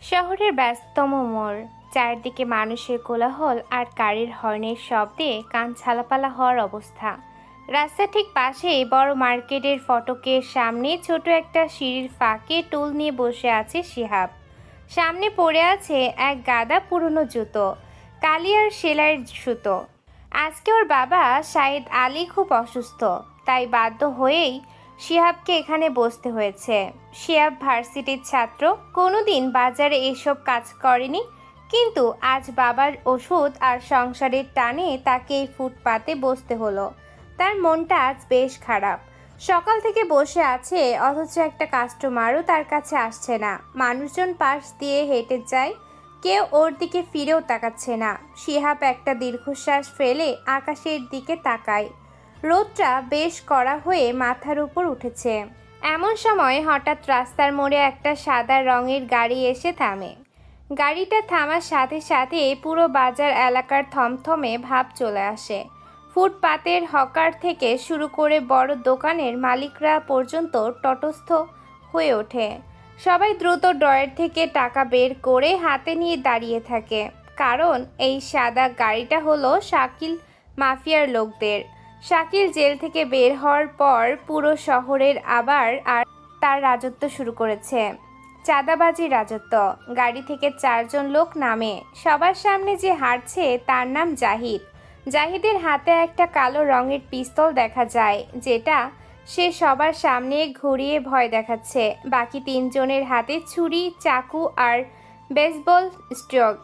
শহরের ব্যস্ততম মোড়, চারদিকে মানুষের কোলাহল আর গাড়ির হর্নের শব্দে কান ঝালাপালা হওয়ার অবস্থা। রাস্তার ঠিক পাশেই বড় মার্কেটের ফটকের সামনে ছোট একটা সিঁড়ির ফাঁকে টুল নিয়ে বসে আছে শিহাব। সামনে পড়ে আছে এক গাদা পুরনো জুতো, কালি আর সেলাইয়ের সুতো। আজকে ওর বাবা শাহিদ আলী খুব অসুস্থ, তাই বাধ্য হয়েই শিহাবকে এখানে বসতে হয়েছে। শিহাব ভার্সিটির ছাত্র, কোনোদিন বাজারে এসব কাজ করেনি, কিন্তু আজ বাবার ওষুধ আর সংসারের টানে তাকে এই ফুটপাতে বসতে হলো। তার মনটা আজ বেশ খারাপ। সকাল থেকে বসে আছে, অথচ একটা কাস্টমারও তার কাছে আসছে না। মানুষজন পাশ দিয়ে হেঁটে যায়, কেউ ওর দিকে ফিরেও তাকাচ্ছে না। শিহাব একটা দীর্ঘশ্বাস ফেলে আকাশের দিকে তাকায়। রোদটা বেশ কড়া হয়ে মাথার উপর উঠেছে। এমন সময় হঠাৎ রাস্তার মোড়ে একটা সাদা রঙের গাড়ি এসে থামে। গাড়িটা থামার সাথে সাথে পুরো বাজার এলাকার থমথমে ভাব চলে আসে। ফুটপাতের হকার থেকে শুরু করে বড় দোকানের মালিকরা পর্যন্ত তটস্থ হয়ে ওঠে। সবাই দ্রুত ড্রয়ার থেকে টাকা বের করে হাতে নিয়ে দাঁড়িয়ে থাকে, কারণ এই সাদা গাড়িটা হলো শাকিল মাফিয়ার লোকদের। শাকিল জেল থেকে বের হওয়ার পর পুরো শহরের আবার আর তার রাজত্ব শুরু করেছে, চাঁদাবাজি রাজত্ব। গাড়ি থেকে চারজন লোক নামে। সবার সামনে যে হাঁটছে তার নাম জাহিদ। জাহিদের হাতে একটা কালো রঙের পিস্তল দেখা যায়, যেটা সে সবার সামনে ঘুরিয়ে ভয় দেখাচ্ছে। বাকি তিনজনের হাতে ছুরি, চাকু আর বেসবল স্ট্রক।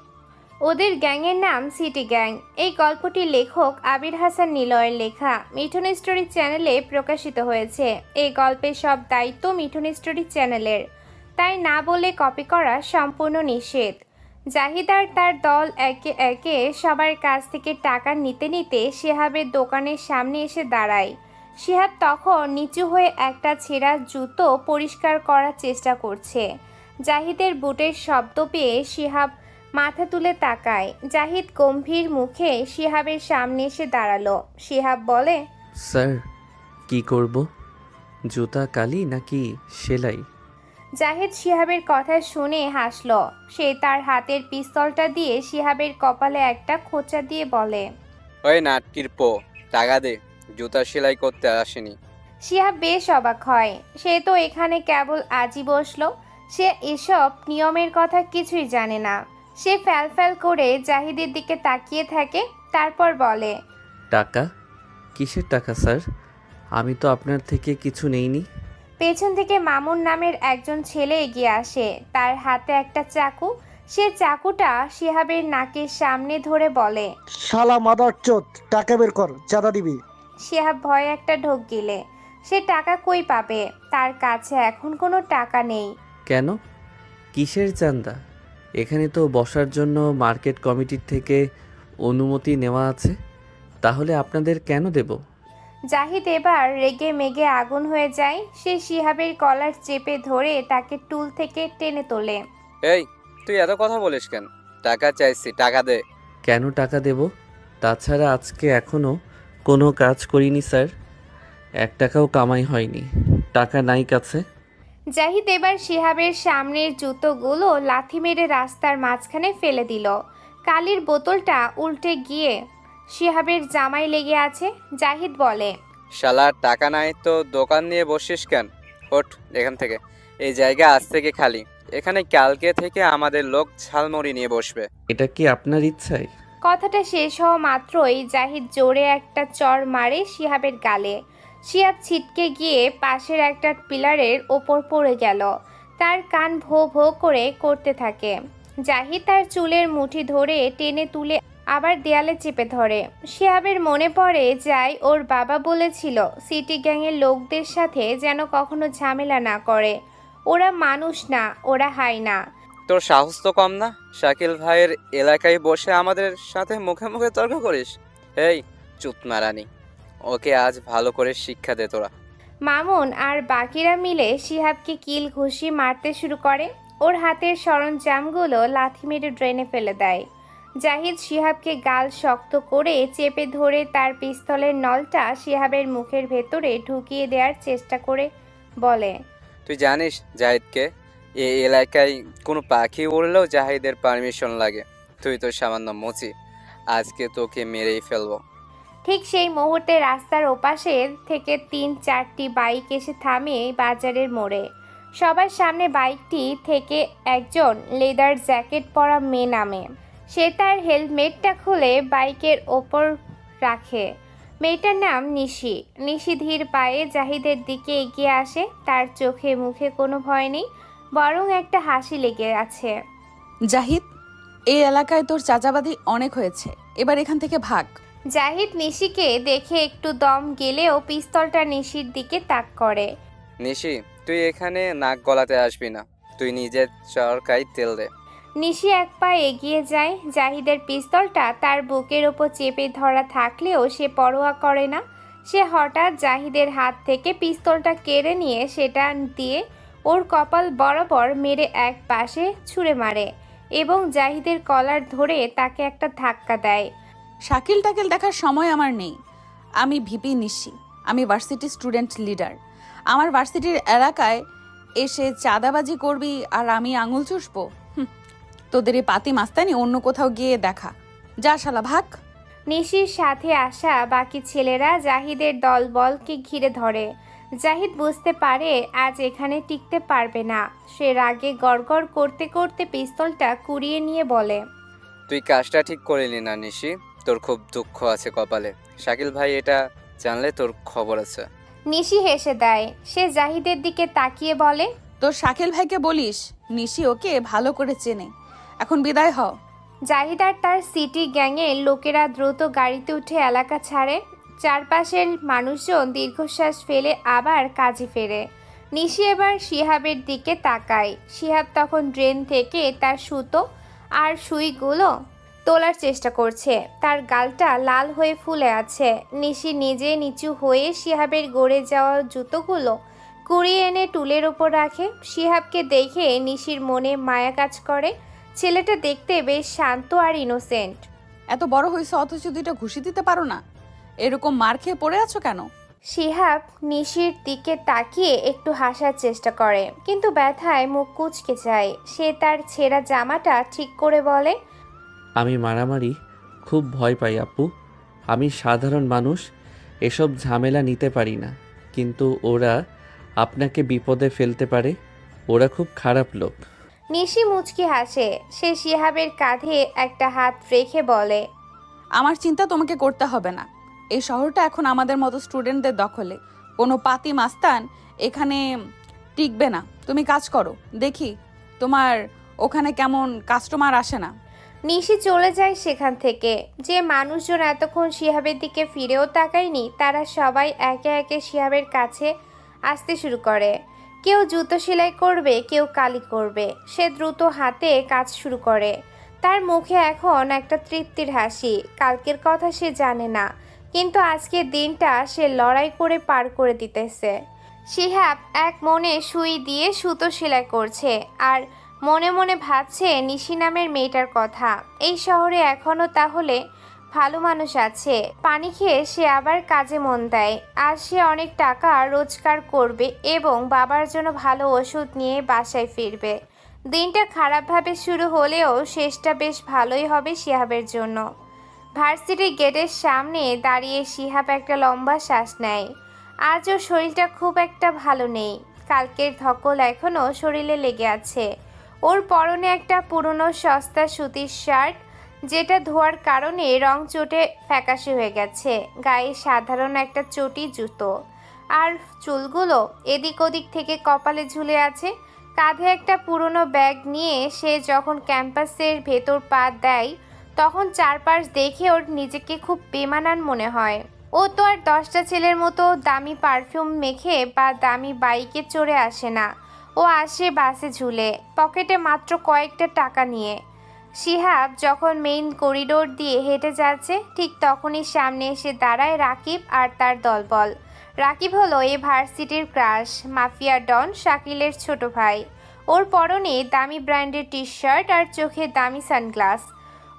ওদের গ্যাংয়ের নাম সিটি গ্যাং। এই গল্পটির লেখক আবির হাসান নিলয়ের লেখা, মিঠুন স্টোরি চ্যানেলে প্রকাশিত হয়েছে। এই গল্পের সব দায়িত্ব মিঠুন স্টোরি চ্যানেলের, তাই না বলে কপি করা সম্পূর্ণ নিষেধ। জাহিদ আর তার দল একে একে সবার কাছ থেকে টাকা নিতে নিতে শিহাবের দোকানের সামনে এসে দাঁড়ায়। শিহাব তখন নিচু হয়ে একটা ছেঁড়া জুতো পরিষ্কার করার চেষ্টা করছে। জাহিদের বুটের শব্দ পেয়ে শিহাব মাথা তুলে তাকায়। জাহিদ গম্ভীর মুখে শিহাবের সামনে এসে দাঁড়ালো। শিহাব বলে, স্যার, কি করব? জুতা কালি নাকি সেলাই? জাহিদ শিহাবের কথা শুনে হাসল। সে তার হাতের পিস্তলটা দিয়ে শিহাবের কপালে একটা খোঁচা দিয়ে বলে, ওই নাটকির পো, টাকা দে, জুতা সেলাই করতে আসেনি। শিহাব বেশ অবাক হয়। সে তো এখানে কেবল আজই বসলো, সে এসব নিয়মের কথা কিছুই জানে না। সে ফ্যাল করে জাহিদের দিকে তাকিয়ে থাকে, তারপর বলে, টাকা? কিসের টাকা স্যার? আমি তো আপনার থেকে কিছু নেইনি। পেছন থেকে মামুন নামের একজন ছেলে এগিয়ে আসে। তার হাতে একটা চাকু। সে চাকুটা শিহাবের নাকের সামনে ধরে বলে, শালা মাদার চোদ, টাকা বের কর, চাঁদা দিবি। শিহাব ভয়ে একটা ঢোক গিলে। সে টাকা কই পাবে? তার কাছে এখন কোনো টাকা নেই। কেন? কিসের চান্দা? এখানে তো বসার জন্য মার্কেট কমিটির থেকে অনুমতি নেওয়া আছে। তাহলে আপনাদের কেন দেব? জাহিদ এবার রেগে মেগে আগুন হয়ে যায়। সে শিহাবের কলার চেপে ধরে তাকে টুল থেকে টেনে তোলে। এই, তুই এত কথা বলিস কেন? টাকা চাইছি, টাকা দে। কেন টাকা দেব? তাছাড়া আজকে এখনও কোনো কাজ করিনি স্যার, 1 টাকাও কামাই হয়নি। টাকা নাই কাছে। জাহিদ এবার শিহাবের সামনের জুতোগুলো লাথি মেরে রাস্তার মাঝখানে ফেলে দিল। কালির বোতলটা উল্টে গিয়ে শিহাবের জামায় লেগে আছে। জাহিদ বলে, শালার টাকা নাই তো দোকান নিয়ে বসিস কেন? ওঠ এখান থেকে। এই জায়গা আজ থেকে খালি। এখানে কালকে থেকে আমাদের লোক ঝালমুড়ি নিয়ে বসবে। এটা কি আপনার ইচ্ছায়? কথাটা শেষ হওয়া মাত্রই জাহিদ জোরে একটা চড় মারে শিহাবের গালে। শিহাব ছিটকে গিয়ে পাশের একটা পিলারের ওপর পড়ে গেল। তার কান ভো ভো করে করতে থাকে। জাহিদ তার চুলের মুঠি ধরে টেনে তুলে আবার দেয়ালে চেপে ধরে। শিহাবের মনে পড়ে যায় ওর বাবা বলেছিল সিটি গ্যাংয়ের লোকদের সাথে যেন কখনো ঝামেলা না করে। ওরা মানুষ না, ওরা হায়না। তোর সাহস তো কম না? শাকিল ভাইয়ের এলাকায় বসে আমাদের সাথে মুখে মুখে তর্ক করিস? এই চুতমারানি, ওকে আজ ভালো করে শিক্ষা দে তোরা। মামুন আর বাকিরা মিলে শিহাবকে কিল ঘুষি মারতে শুরু করে। ওর হাতের সরঞ্জামগুলো লাথি মেরে ড্রেনে ফেলে দেয়। জাহিদ শিহাবকে গাল শক্ত করে চেপে ধরে তার পিস্তলের নলটা শিহাবের মুখের ভেতরে ঢুকিয়ে দেওয়ার চেষ্টা করে বলে, তুই জানিস জাহিদকে? এই এলাকায় কোনো পাখি উড়লেও জাহিদের পারমিশন লাগে। তুই তো সামান্য মুচি, আজকে তোকে মেরেই ফেলবো। ঠিক সেই মুহূর্তে রাস্তার ওপাশে থেকে 3-4টি বাইক এসে থামে বাজারের মোড়ে। সবার সামনে বাইকটি থেকে একজন লেদার জ্যাকেট পরা মেয়ে নামে। সে তার হেলমেটটা খুলে বাইকের ওপর রাখে। মেয়েটার নাম নিশি। নিশি ধীর পায়ে জাহিদের দিকে এগিয়ে আসে। তার চোখে মুখে কোনো ভয় নেই, বরং একটা হাসি লেগে আছে। জাহিদ, এই এলাকায় তোর চাচাবাদি অনেক হয়েছে, এবার এখান থেকে ভাগ। জাহিদ নিশিকে দেখে একটু দম গেলেও পিস্তলটা নিশির দিকে তাক করে। নিশি, তুই এখানে নাক গলাতে আসবি না। তুই নিজের চরকায় তেল দে। নিশি এক পা এগিয়ে যায়। জাহিদের পিস্তলটা তার বুকের ওপর চেপে ধরা থাকলেও সে পরোয়া করে না। সে হঠাৎ জাহিদের হাত থেকে পিস্তলটা কেড়ে নিয়ে সেটা দিয়ে ওর কপাল বরাবর মেরে এক পাশে ছুঁড়ে মারে এবং জাহিদের কলার ধরে তাকে একটা ধাক্কা দেয়। শাকিল টাকিল দেখার সময় আমার নেই। আমি ভিপি নিশি, আমি ভার্সিটি স্টুডেন্ট লিডার। আমার ভার্সিটির এলাকায় এসে চাঁদাবাজি করবি আর আমি আঙুল চুষবো? তোদের এই পাতি মাস্তানি অন্য কোথাও গিয়ে দেখা। যা শালা ভাগ। নিশির সাথে আসা বাকি ছেলেরা জাহিদের দলবলকে ঘিরে ধরে। জাহিদ বুঝতে পারে আজ এখানে টিকতে পারবে না। সে রাগে গড়গড় করতে করতে পিস্তলটা কুড়িয়ে নিয়ে বলে, তুই কাজটা ঠিক করলি না নিশি, তোর খুব দুঃখ আছে কপালে। শাকিল ভাই এটা জানলে তোর খবর আছে। নিশি হেসে দেয়। সে জাহিদের দিকে তাকিয়ে বলে, তোর শাকিল ভাইকে বলিস নিশি ওকে ভালো করে চেনে। এখন বিদায় হ। জাহিদ আর তার সিটি গ্যাংয়ের লোকেরা দ্রুত গাড়িতে উঠে এলাকা ছাড়ে। চারপাশের মানুষজন দীর্ঘশ্বাস ফেলে আবার কাজে ফেরে। নিশি এবার শিহাবের দিকে তাকায়। শিহাব তখন ড্রেন থেকে তার সুতো আর সুইগুলো তোলার চেষ্টা করছে। তার গালটা লাল হয়ে ফুলে আছে। নিশি নিজে নিচু হয়ে শিহাবের গড়ে যাওয়া জুতোগুলো কুড়িয়ে এনে টুলের ওপর রাখে। শিহাবকে দেখে নিশির মনে মায়া কাজ করে। ছেলেটা দেখতে বেশ শান্ত আর ইনোসেন্ট। এত বড় হয়েছে অথচ দুইটা ঘুষি দিতে পারো না? এরকম মার খেয়ে পড়ে আছো কেন? শিহাব নিশির দিকে তাকিয়ে একটু হাসার চেষ্টা করে, কিন্তু ব্যথায় মুখ কুঁচকে যায়। সে তার ছেঁড়া জামাটা ঠিক করে বলে, আমি মারামারি খুব ভয় পাই আপু। আমি সাধারণ মানুষ, এসব ঝামেলা নিতে পারি না, কিন্তু ওরা আপনাকে বিপদে ফেলতে পারে। ওরা খুব খারাপ লোক। নিশি মুচকি হাসে। সে শিহাবের কাঁধে একটা হাত রেখে বলে, আমার চিন্তা তোমাকে করতে হবে না। এই শহরটা এখন আমাদের মতো স্টুডেন্টদের দখলে। কোনো পাতি মাস্তান এখানে টিকবে না। তুমি কাজ করো, দেখি তোমার ওখানে কেমন কাস্টমার আসে না। নিশি চলে যায় সেখান থেকে। যে মানুষজন এতক্ষণ শিহাবের দিকে ফিরেও তাকায়নি, তারা সবাই একে একে শিহাবের কাছে আসতে শুরু করে। কেউ জুতো সেলাই করবে, কেউ কালি করবে। সে দ্রুত হাতে কাজ শুরু করে। তার মুখে এখন একটা তৃপ্তির হাসি। কালকের কথা সে জানে না, কিন্তু আজকের দিনটা সে লড়াই করে পার করে দিতেছে। শিহাব এক মনে সুই দিয়ে সুতো সেলাই করছে আর মনে মনে ভাবছে নিশি নামের মেয়েটার কথা। এই শহরে এখনও তাহলে ভালো মানুষ আছে। পানি খেয়ে সে আবার কাজে মন দেয়। আজ সে অনেক টাকা রোজগার করবে এবং বাবার জন্য ভালো ওষুধ নিয়ে বাসায় ফিরবে। দিনটা খারাপভাবে শুরু হলেও শেষটা বেশ ভালোই হবে শিহাবের জন্য। ভার্সিটির গেটের সামনে দাঁড়িয়ে শিহাব একটা লম্বা শ্বাস নেয়। আজও শরীরটা খুব একটা ভালো নেই। কালকের ধকল এখনও শরীরে লেগে আছে। ওর পরনে একটা পুরনো সস্তা সুতির শার্ট, যেটা ধোয়ার কারণে রং চটে ফ্যাকাশে হয়ে গেছে। গায়ে সাধারণ একটা চটি জুতো, আর চুলগুলো এদিক ওদিক থেকে কপালে ঝুলে আছে। কাঁধে একটা পুরনো ব্যাগ নিয়ে সে যখন ক্যাম্পাসের ভেতর পা দেয়, তখন চারপাশ দেখে ওর নিজেকে খুব বেমানান মনে হয়। ও তো আর 10টা ছেলের মতো দামি পারফিউম মেখে বা দামি বাইকে চড়ে আসে না। ও আসে বাসে ঝুলে, পকেটে মাত্র কয়েকটা টাকা নিয়ে। শিহাব যখন মেইন করিডোর দিয়ে হেঁটে যাচ্ছে, ঠিক তখনই সামনে এসে দাঁড়ায় রাকিব আর তার দলবল। রাকিব হলো এই ভার্সিটির ক্রাশ, মাফিয়া ডন শাকিলের ছোট ভাই। ওর পরনে দামি ব্র্যান্ডের টি শার্ট আর চোখে দামি সানগ্লাস।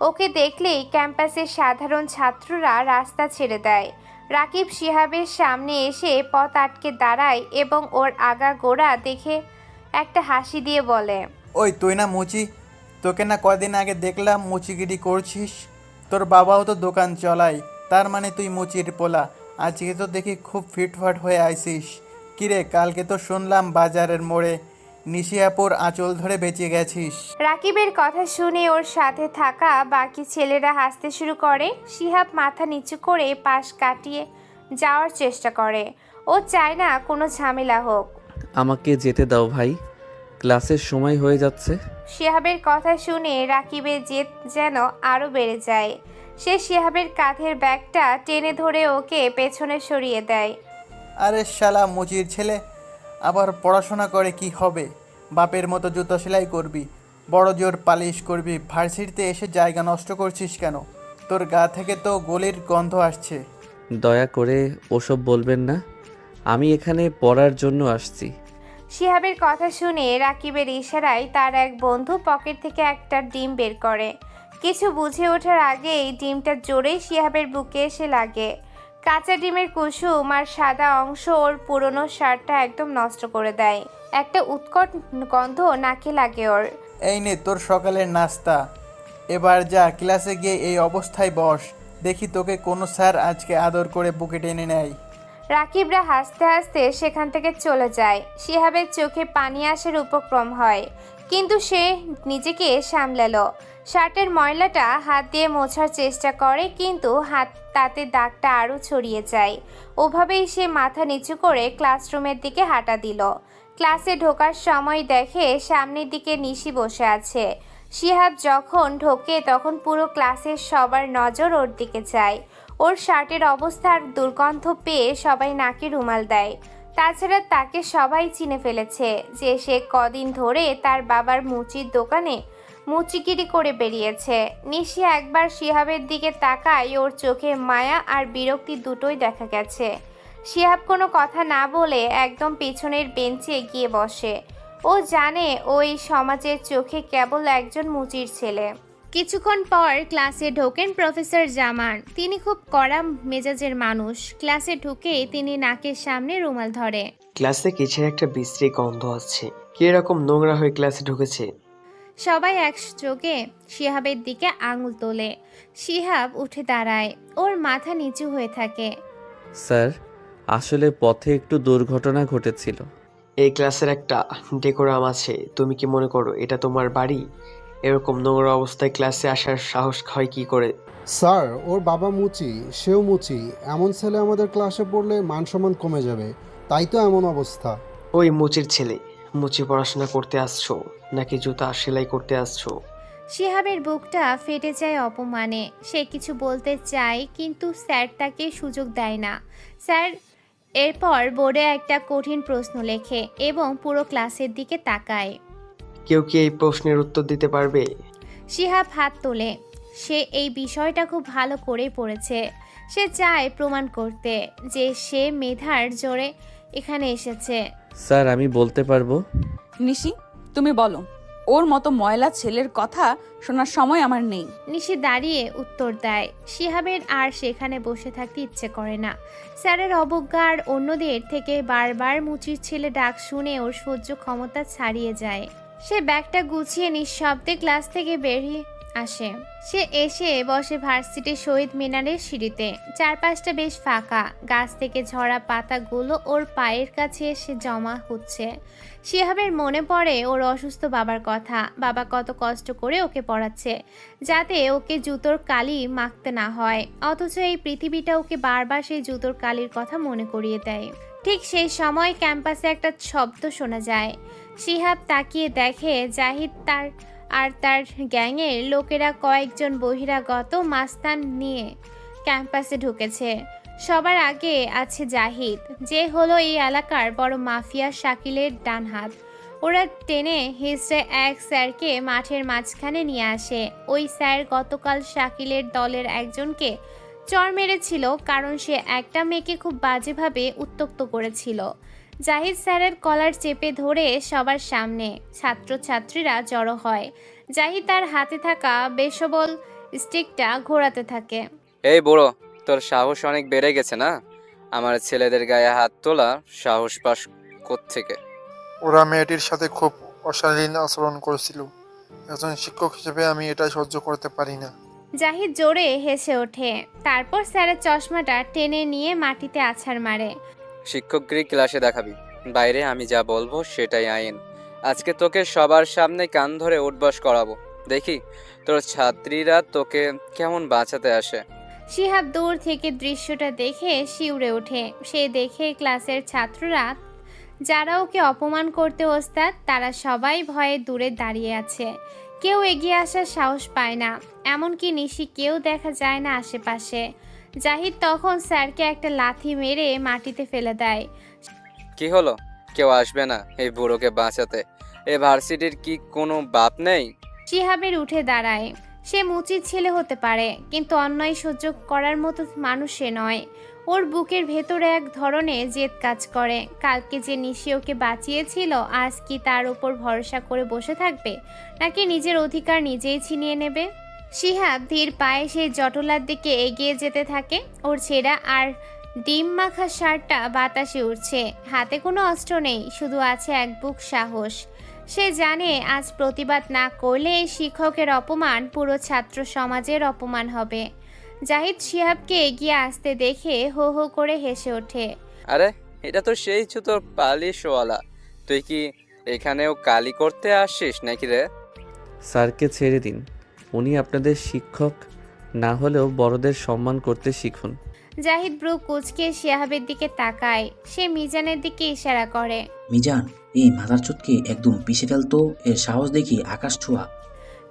ওকে দেখলেই ক্যাম্পাসের সাধারণ ছাত্ররা রাস্তা ছেড়ে দেয়। রাকিব শিহাবের সামনে এসে পথ আটকে দাঁড়ায় এবং ওর আগা গোড়া দেখে একটা হাসি দিয়ে বলে, ওই তুই না মুচি, তোকে না কদিন আগে দেখলাম মুচিগিরি করছিস। তোর বাবাও তো দোকান চলায়, তার মানে তুই মুচির পোলা। আজকে তো দেখি খুব ফিটফাট হয়ে আইসিস। কিরে, কালকে তো শুনলাম বাজারের মোড়ে নিশিয়াপুর আঁচল ধরে বেঁচে গেছিস। রাকিবের কথা শুনে ওর সাথে থাকা বাকি ছেলেরা হাসতে শুরু করে। শিহাব মাথা নিচু করে পাশ কাটিয়ে যাওয়ার চেষ্টা করে। ও চায় না কোনো ঝামেলা হোক। আমাকে যেতে দাও ভাই, ক্লাসের সময় হয়ে যাচ্ছে। শিহাবের কথা শুনে রাকিবের জেদ যেন আরও বেড়ে যায়। সে শিহাবের কাঁধের ব্যাগটা টেনে ধরে ওকে পেছনে সরিয়ে দেয়। আরে শালা মুচির ছেলে, আবার পড়াশোনা করে কি হবে? বাপের মতো জুতো সেলাই করবি, বড় জোর পালিশ করবি, ভার্সিটিতে এসে জায়গা নষ্ট করছিস কেন? তোর গা থেকে তো গলির গন্ধ আসছে। দয়া করে ওসব বলবেন না, আমি এখানে পড়ার জন্য আসছি। শিহাবের কথা শুনে রাকিবের ইশারায় তার এক বন্ধু পকেট থেকে একটা ডিম বের করে। কিছু বুঝে ওঠার আগেই ডিমটা জোরেই শিহাবের বুকে এসে লাগে। কাঁচা ডিমের কুসুম আর সাদা অংশ ওর পুরনো শার্টটা একদম নষ্ট করে দেয়। একটা উৎকট গন্ধ নাকে লাগে ওর। এই নে তোর সকালের নাস্তা, এবার যা ক্লাসে গিয়ে এই অবস্থায় বস, দেখি তোকে কোনো স্যার আজকে আদর করে বুকে টেনে নেয়। রাকিবরা হাসতে হাসতে সেখান থেকে চলে যায়। শিহাবের চোখে পানি আসার উপক্রম হয়, কিন্তু সে নিজেকে সামলালো। শার্টের ময়লাটা হাত দিয়ে মোছার চেষ্টা করে, কিন্তু তাতে দাগটা আরও ছড়িয়ে যায়। ওভাবেই সে মাথা নিচু করে ক্লাসরুমের দিকে হাঁটা দিল। ক্লাসে ঢোকার সময় দেখে সামনের দিকে নিশি বসে আছে। শিহাব যখন ঢোকে তখন পুরো ক্লাসের সবার নজর ওর দিকে যায়। ওর শার্টের অবস্থার দুর্গন্ধ পেয়ে সবাই নাকে রুমাল দেয়। তাছাড়া তাকে সবাই চিনে ফেলেছে যে সে কদিন ধরে তার বাবার মুচির দোকানে মুচিগিরি করে বেরিয়েছে। নিশি একবার শিহাবের দিকে তাকায়, ওর চোখে মায়া আর বিরক্তি দুটোই দেখা গেছে। শিহাব কোনো কথা না বলে একদম পিছনের বেঞ্চে গিয়ে বসে। ও জানে ওই সমাজের চোখে কেবল একজন মুচির ছেলে। কিছুক্ষণ পর ক্লাসে ঢোকেন প্রফেসর জামান। তিনি খুব কড়া মেজাজের মানুষ। ক্লাসে ঢুকে তিনি নাকের সামনে রুমাল ধরে। ক্লাসে কিসের একটা বিশ্রী গন্ধ আসছে, কি এরকম নোংরা হয়ে ক্লাসে ঢুকেছে? সবাই একযোগে শিহাবের দিকে আঙুল তোলে। শিহাব উঠে দাঁড়ায়, ওর মাথা নিচু হয়ে থাকে। স্যার, আসলে পথে একটু দুর্ঘটনা ঘটেছিল। এই ক্লাসের একটা ডেকোরাম আছে, তুমি কি মনে করো এটা তোমার বাড়ি? এরকম নোংরা অবস্থায় ক্লাসে আসার সাহস হয় কি করে? স্যার, ওর বাবা মুচি, সেও মুচি। এমন ছেলে আমাদের ক্লাসে পড়লে মান সম্মান কমে যাবে, তাই তো এমন অবস্থা। ওই মুচির ছেলে, মুচি পড়াশোনা করতে আসছো নাকি জুতা সেলাই করতে আসছো? শিহাবের বুকটা ফেটে যায় অপমানে। সে কিছু বলতে চায়, কিন্তু স্যার তাকে সুযোগ দেয় না। স্যার এরপর বোর্ডে একটা কঠিন প্রশ্ন লেখে এবং পুরো ক্লাসের দিকে তাকায়। কেউ কি এই প্রশ্নের উত্তর দিতে পারবে? শিহাব হাত তোলে। সে এই বিষয়টা খুব ভালো করে পড়েছে। সে চায় প্রমাণ করতে যে সে মেধার জোরে এখানে এসেছে। স্যার, আমি বলতে পারবো। নিশি, তুমি বলো। ওর মতো ময়লা ছেলের কথা শোনার সময় আমার নেই। নিশি দাঁড়িয়ে উত্তর দেয়। শিহাবের আর সেখানে বসে থাকতে ইচ্ছে করে না। স্যারের অবজ্ঞা আর অন্যদের থেকে বারবার মুচির ছেলে ডাক শুনে ওর সহ্য ক্ষমতা ছাড়িয়ে যায়। সে ব্যাগটা গুছিয়ে নিঃশব্দে ক্লাস থেকে বেরিয়ে আসে। সে এসে বসে ভার্সিটির শহীদ মিনারের সিঁড়িতে। চারপাশটা বেশ ফাঁকা, গাছ থেকে ঝরা পাতাগুলো ওর পায়ের কাছে এসে জমা হচ্ছে। শিহাবের মনে পড়ে ওর অসুস্থ বাবার কথা। বাবা কত কষ্ট করে ওকে পড়াচ্ছে যাতে ওকে জুতোর কালি মাখতে না হয়, অথচ এই পৃথিবীটা ওকে বারবার সেই জুতোর কালির কথা মনে করিয়ে দেয়। ঠিক সেই সময় ক্যাম্পাসে একটা শব্দ শোনা যায়। শিহাব তাকিয়ে দেখে জাহিদ তার গ্যাংয়ের লোকেরা কয়েকজন বহিরাগত মাস্তান নিয়ে ক্যাম্পাসে ঢুকেছে। সবার আগে আছে জাহিদ, যে হলো এই এলাকার বড় মাফিয়া শাকিলের ডান হাত। ওরা টেনে হিসড়ে এক স্যারকে মাঠের মাঝখানে নিয়ে আসে। ওই স্যার গতকাল শাকিলের দলের একজনকে চড় মেরেছিল, কারণ সে একটা মেয়েকে খুব বাজেভাবে উত্ত্যক্ত করেছিল। জাহিদ স্যারের কলার চেপে ধরে সবার সামনে ছাত্রছাত্রীরা জড়ো হয়। জাহিদ তার হাতে থাকা বেসবল স্টিকটা ঘোরাতে থাকে। এই বুড়ো, তোর সাহস অনেক বেড়ে গেছে না? আমার ছেলেদের গায়ে হাত তোলা সাহস পাস কোত্থেকে? ওরা মেয়েটির সাথে খুব অশালীন আচরণ করেছিল। একজন শিক্ষক হিসেবে আমি এটা সহ্য করতে পারি না। জাহিদ জোরে হেসে ওঠে, তারপর স্যারের চশমাটা টেনে নিয়ে মাটিতে আছাড় মারে। শিক্ষকগিরি ক্লাসে দেখাবি, বাইরে আমি যা বলবো সেটাই আইন। আজকে তোকে সবার সামনে কান ধরে উঠবস করাবো, দেখি তোর ছাত্রীরা তোকে কেমন বাঁচাতে আসে। শিহাব দূর থেকে দৃশ্যটা দেখে শিউরে ওঠে। সে দেখে ক্লাসের ছাত্ররা যারা ওকে অপমান করতে ওস্তাদ, তারা সবাই ভয়ে দূরে দাঁড়িয়ে আছে। কেউ এগিয়ে আসার সাহস পায় না, এমনকি নিশি কেউ দেখা যায় না আশেপাশে। জাহিদ তখন স্যারকে একটা লাথি মেরে মাটিতে ফেলে দেয়। কি হলো, কেউ আসবে না এই বুড়োকে বাঁচাতে? এ ভার্সিটির কি কোনো বাপ নেই? শিহাবের উঠে দাঁড়ায়। সে মুচির ছেলে হতে পারে, কিন্তু অন্যায় সহ্য করার মতো মানুষ সে নয়। ওর বুকের ভেতরে এক ধরনের জেদ কাজ করে। কালকে যে নিশি ওকে বাঁচিয়েছিল, আজ কি তার উপর ভরসা করে বসে থাকবে, নাকি নিজের অধিকার নিজেই ছিনিয়ে নেবে? শিহাব ধীর পায়ে সেই জটলার দিকে এগিয়ে যেতে থাকে। ওর ছেঁড়া আর ডিম মাখা শার্টটা বাতাসে উঠছে। হাতে কোনো অস্ত্র নেই, শুধু আছে এক বুক সাহস। সে জানে আজ প্রতিবাদ না করলে এই শিক্ষকের অপমান পুরো ছাত্র সমাজের অপমান হবে। জাহিদ শিহাবকে এগিয়ে আসতে দেখে হো হো করে হেসে ওঠে। আরে এটা তো সেই জুতোর পালিশওয়ালা। তুই কি এখানেও কালি করতে আসিস নাকি রে? স্যারকে ছেড়ে দিন, উনি আপনাদের শিক্ষক না হলেও বড়দের সম্মান করতে শিখুন। জাহিদ ব্রু কুচকে শিহাবের দিকে তাকায়। সে মিজানের দিকে ইশারা করে। মিজান, এই মাদারচোদকে একদম পিষে ফেলতো, এর সাহস দেখি আকাশ ছোঁয়া।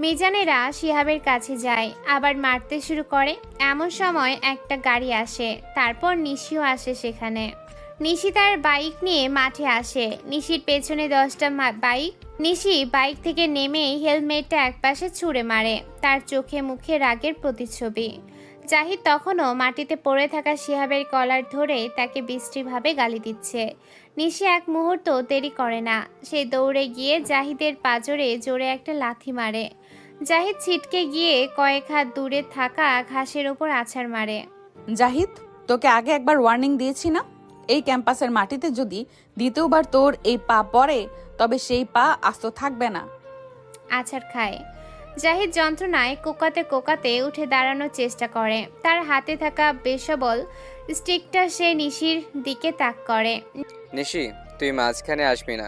মিজানেরা শিহাবের কাছে যায়, আবার মারতে শুরু করে। এমন সময় একটা গাড়ি আসে, তারপর নিশিও আসে সেখানে। নিশি তার বাইক নিয়ে মাঠে আসে। নিশির পেছনে 10টা বাইক। নিশি বাইক থেকে নেমেই হেলমেটটা একপাশে ছুঁড়ে মারে। তার চোখে মুখে রাগের প্রতিচ্ছবি। জাহিদ তখনও মাটিতে পড়ে থাকা শিহাবের কলার ধরে তাকে বিশ্রীভাবে গালি দিচ্ছে। নিশি এক মুহূর্ত দেরি করে না, সে দৌড়ে গিয়ে জাহিদের পাঁজরে জোরে একটা লাথি মারে। জাহিদ ছিটকে গিয়ে কয়েক হাত দূরে থাকা ঘাসের ওপর আছাড় মারে। জাহিদ, তোকে আগে একবার ওয়ার্নিং দিয়েছি না? এই ক্যাম্পাসের মাটিতে যদি দ্বিতীয়বার তোর এই পা পড়ে, তবে সেই পা আস্ত থাকবে না। আছাড় খায়। জাহিদ যন্ত্রণায় কোকাতে কোকাতে উঠে দাঁড়ানোর চেষ্টা করে। তার হাতে থাকা বেসবল স্টিকটা সে নিশির দিকে তাক করে। নিশি, তুই মাঝখানে আসবি না।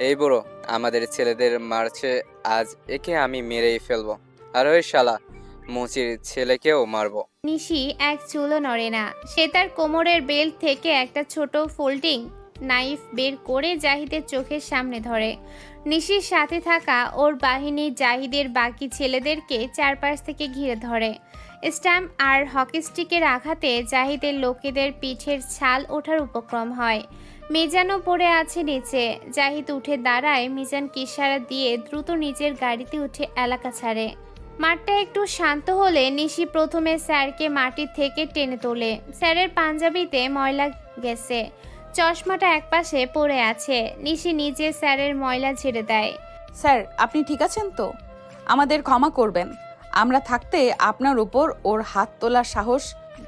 এই বুড়ো আমাদের ছেলেদের মারছে, আজ একে আমি মেরেই ফেলবো, আর ওই শালা মুচির ছেলেকেও মারবো। নিশি এক চুলও নড়ে না। সে তার কোমরের বেল্ট থেকে একটা ছোট ফোল্ডিং নাইফ বের করে জাহিদের চোখের সামনে ধরে। নিশির সাথে থাকা ওর বাহিনী জাহিদের বাকি ছেলেদেরকে চারপাশ থেকে ঘিরে ধরে। স্ট্যাম্প আর হকি স্টিকের আঘাতে জাহিদের লোকেদের পিঠের ছাল ওঠার উপক্রম হয়। মিজানও পড়ে আছে নিচে। জাহিদ উঠে দাঁড়ায়। মিজানকে ইশারা দিয়ে দ্রুত নিজের গাড়িতে উঠে এলাকা ছাড়ে। মাঠটা একটু শান্ত হলে নিশি প্রথমে স্যারকে মাটি থেকে টেনে তোলে। স্যারের পাঞ্জাবিতে ময়লা গেছে, চশমাটা একপাশে পড়ে আছে। নিশি নিজে স্যারের ময়লা ঝেড়ে দেয়। স্যার, আপনি ঠিক আছেন তো? আমাদের ক্ষমা করবেন, আমরা থাকতে আপনার উপর ওর হাত তোলার সাহস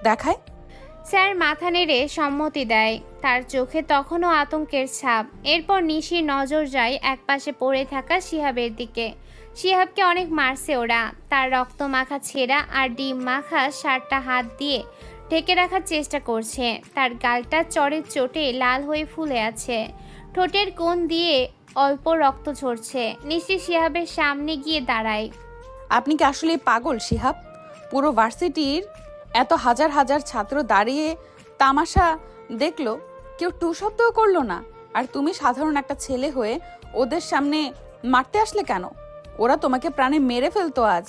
দেখায়। স্যার মাথা নেড়ে সম্মতি দেয়। তার চোখে তখনও আতঙ্কের ছাপ। এরপর নিশির নজর যায় একপাশে পড়ে থাকা শিহাবের দিকে। শিহাবকে অনেক মারছে ওরা। তার রক্ত মাখা ছেঁড়া আর ডিম মাখা শার্টটা হাত দিয়ে ঢেকে রাখার চেষ্টা করছে। তার গালটা চড়ের চোটে লাল হয়ে ফুলে আছে। ঠোঁটের কোণ দিয়ে অল্প রক্ত ঝরছে। নিশি শিহাবের সামনে গিয়ে দাঁড়ায়। আপনি কি আসলে পাগল শিহাব? পুরো ভার্সিটির এত হাজার হাজার ছাত্র দাঁড়িয়ে তামাশা দেখলো, কেউ টু শব্দও করলো না, আর তুমি সাধারণ একটা ছেলে হয়ে ওদের সামনে মারতে আসলে কেন? ওরা তোমাকে প্রাণে মেরে ফেলতো আজ।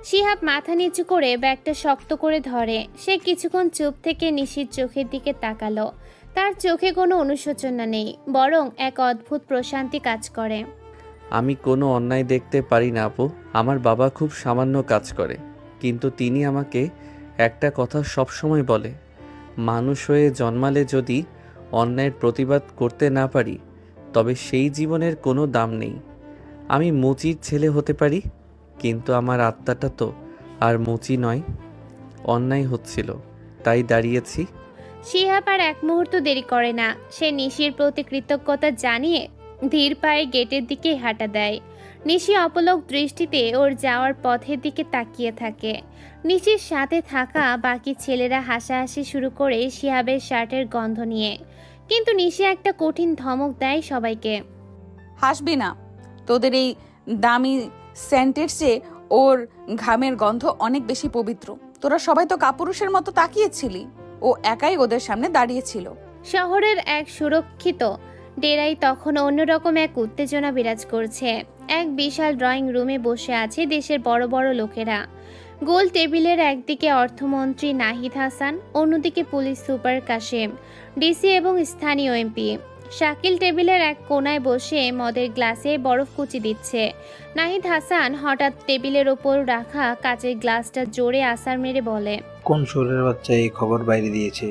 শিহাব মাথা নিচু করে ব্যাগটা শক্ত করে ধরে। সে কিছুক্ষণ চুপ থেকে নিশির চোখের দিকে তাকালো। তার চোখে কোনো অনুশোচনা নেই, বরং এক অদ্ভুত প্রশান্তি কাজ করে। আমি কোনো অন্যায় দেখতে পারি না আপু। আমার বাবা খুব সামান্য কাজ করে, কিন্তু তিনি আমাকে একটা কথা সবসময় বলে, মানুষ হয়ে জন্মালে যদি অন্যায়ের প্রতিবাদ করতে না পারি, তবে সেই জীবনের কোনো দাম নেই। আমি মুচির ছেলে হতে পারি, কিন্তু আমার আত্মাটা তো আর মুচি নয়। অন্যায় হচ্ছিল, তাই দাঁড়িয়েছি। শিহাব আর এক মুহূর্ত দেরি করে না। সে নিশির প্রতি কৃতজ্ঞতা জানিয়ে ধীর পায়ে গেটের দিকে হাঁটা দেয়। নিশি অপলক দৃষ্টিতে ওর যাওয়ার পথের দিকে তাকিয়ে থাকে। নিশির সাথে থাকা বাকি ছেলেরা হাসাহাসি শুরু করে শিহাবের শার্টের গন্ধ নিয়ে, কিন্তু নিশি একটা কঠিন ধমক দেয় সবাইকে। হাসবি না, তোদের এই দামি সেন্টের চেয়ে ওর ঘামের গন্ধ অনেক বেশি পবিত্র। তোরা সবাই তো কাপুরুষের মতো তাকিয়েছিলি, ও একাই ওদের সামনে দাঁড়িয়েছিল। শহরের এক সুরক্ষিত ডেরায় তখন অন্যরকম এক উত্তেজনা বিরাজ করছে। এক বিশাল ড্রয়িং রুমে বসে আছে দেশের বড় বড় লোকেরা। গোল টেবিলের একদিকে অর্থমন্ত্রী নাহিদ হাসান, অন্যদিকে পুলিশ সুপার কাশেম, ডিসি এবং স্থানীয় এমপি। শাকিল টেবিলের এক কোনায় বসে মদের গ্লাসে বরফ কুচি দিচ্ছে। নাহিদ হাসান হঠাৎ টেবিলের ওপর রাখা কাচের গ্লাসটা জোরে আছাড় মেরে বলে, কোন শহরের বাচ্চা এই খবর বাইরে দিয়েছে?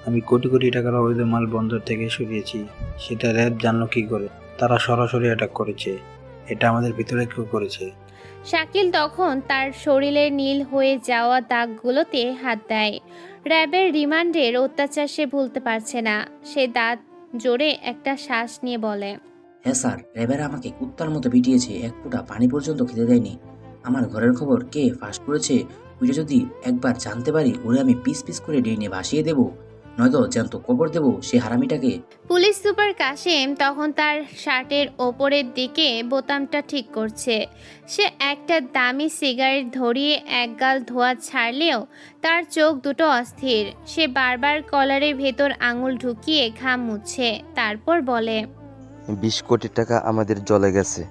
আমি কোটি কোটি টাকার অবৈধ মাল বন্দর থেকে সরিয়েছি, সেটা র্যাব জানলো কি করে? তারা সরাসরি অ্যাটাক করেছে। এটা আমাদের ভিতরে কেউ করেছে। শাকিল তখন তার শরীরের নীল হয়ে যাওয়া দাগগুলোতে হাত দেয়। র্যাবের রিমান্ডের অত্যাচার সে ভুলতে পারছে না। সে দাঁত জোরে একটা শ্বাস নিয়ে বলে, হ্যাঁ স্যার, র্যাবেরা আমাকে কুত্তার মতো পিটিয়েছে, এক ফোঁটা পানি পর্যন্ত খেতে দেয়নি। আমার ঘরের খবর কে ফাঁস করেছে ওইটা যদি একবার জানতে পারি, ওরে আমি পিস পিস করে ড্রেনে ভাসিয়ে দেবো, নয়তো জ্যান্ত কবর দেবো সে হারামিটাকে। পুলিশ সুপার কাশেম তখন তার শার্টের ওপরের দিকে বোতামটা ঠিক করছে। সে একটা দামি সিগারেট ধরিয়ে একগাল ধোঁয়া ছাড়লেও তার চোখ দুটো অস্থির। সে বারবার কলারের ভেতর আঙুল ঢুকিয়ে ঘাম মুছছে, তারপর বলে, 20 কোটি টাকা আমাদের জ্বলে গেছে,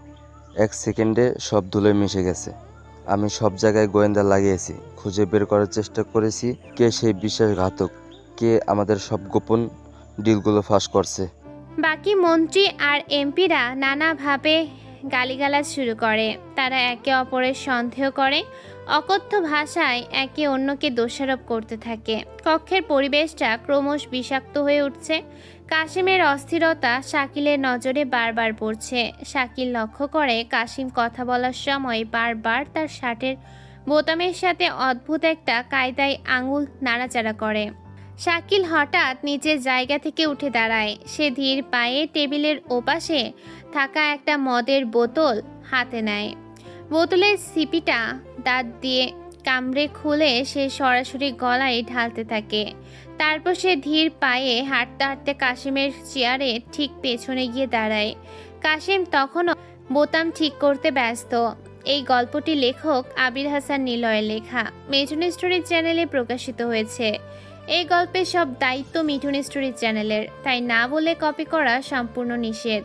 1 সেকেন্ডে সব ধুলে মিশে গেছে। আমি সব জায়গায় গোয়েন্দা লাগিয়েছি, খুঁজে বের করার চেষ্টা করেছি কে সেই বিশ্বাসঘাতক, কে আমাদের সব গোপন ডিলগুলো ফাঁস করছে। বাকি মন্ত্রী আর এমপিরা নানাভাবে গালিগালাজ শুরু করে। তারা একে অপরের সন্দেহ করে, অকথ্য ভাষায় একে অন্যকে দোষারোপ করতে থাকে। কক্ষের পরিবেশটা ক্রমশ বিষাক্ত হয়ে উঠছে। কাশিমের অস্থিরতা শাকিলের নজরে বারবার পড়ছে। শাকিল লক্ষ্য করে কাশিম কথা বলার সময় বারবার তার শার্টের বোতামের সাথে অদ্ভুত একটা কায়দায় আঙুল নাড়াচাড়া করে। শাকিল হঠাৎ নিচের জায়গা থেকে উঠে দাঁড়ায়। সে ধীর পায়ে টেবিলের ওপাশে থাকা একটা মদের বোতল হাতে নেয়। বোতলের সিপিটা দাঁত দিয়ে কামড়ে খুলে সে সরাসরি গলায় ঢালতে থাকে। তারপর সে ধীর পায়ে হাঁটতে হাঁটতে কাশিমের চেয়ারে ঠিক পেছনে গিয়ে দাঁড়ায়। কাশিম তখনও বোতাম ঠিক করতে ব্যস্ত। এই গল্পটি লেখক আবির হাসান নিলয়ের লেখা, মিঠুন স্টোরি চ্যানেলে প্রকাশিত হয়েছে। এই গল্পের সব দায়িত্ব মিঠুন স্টোরি চ্যানেলের, তাই না বলে কপি করা সম্পূর্ণ নিষেধ।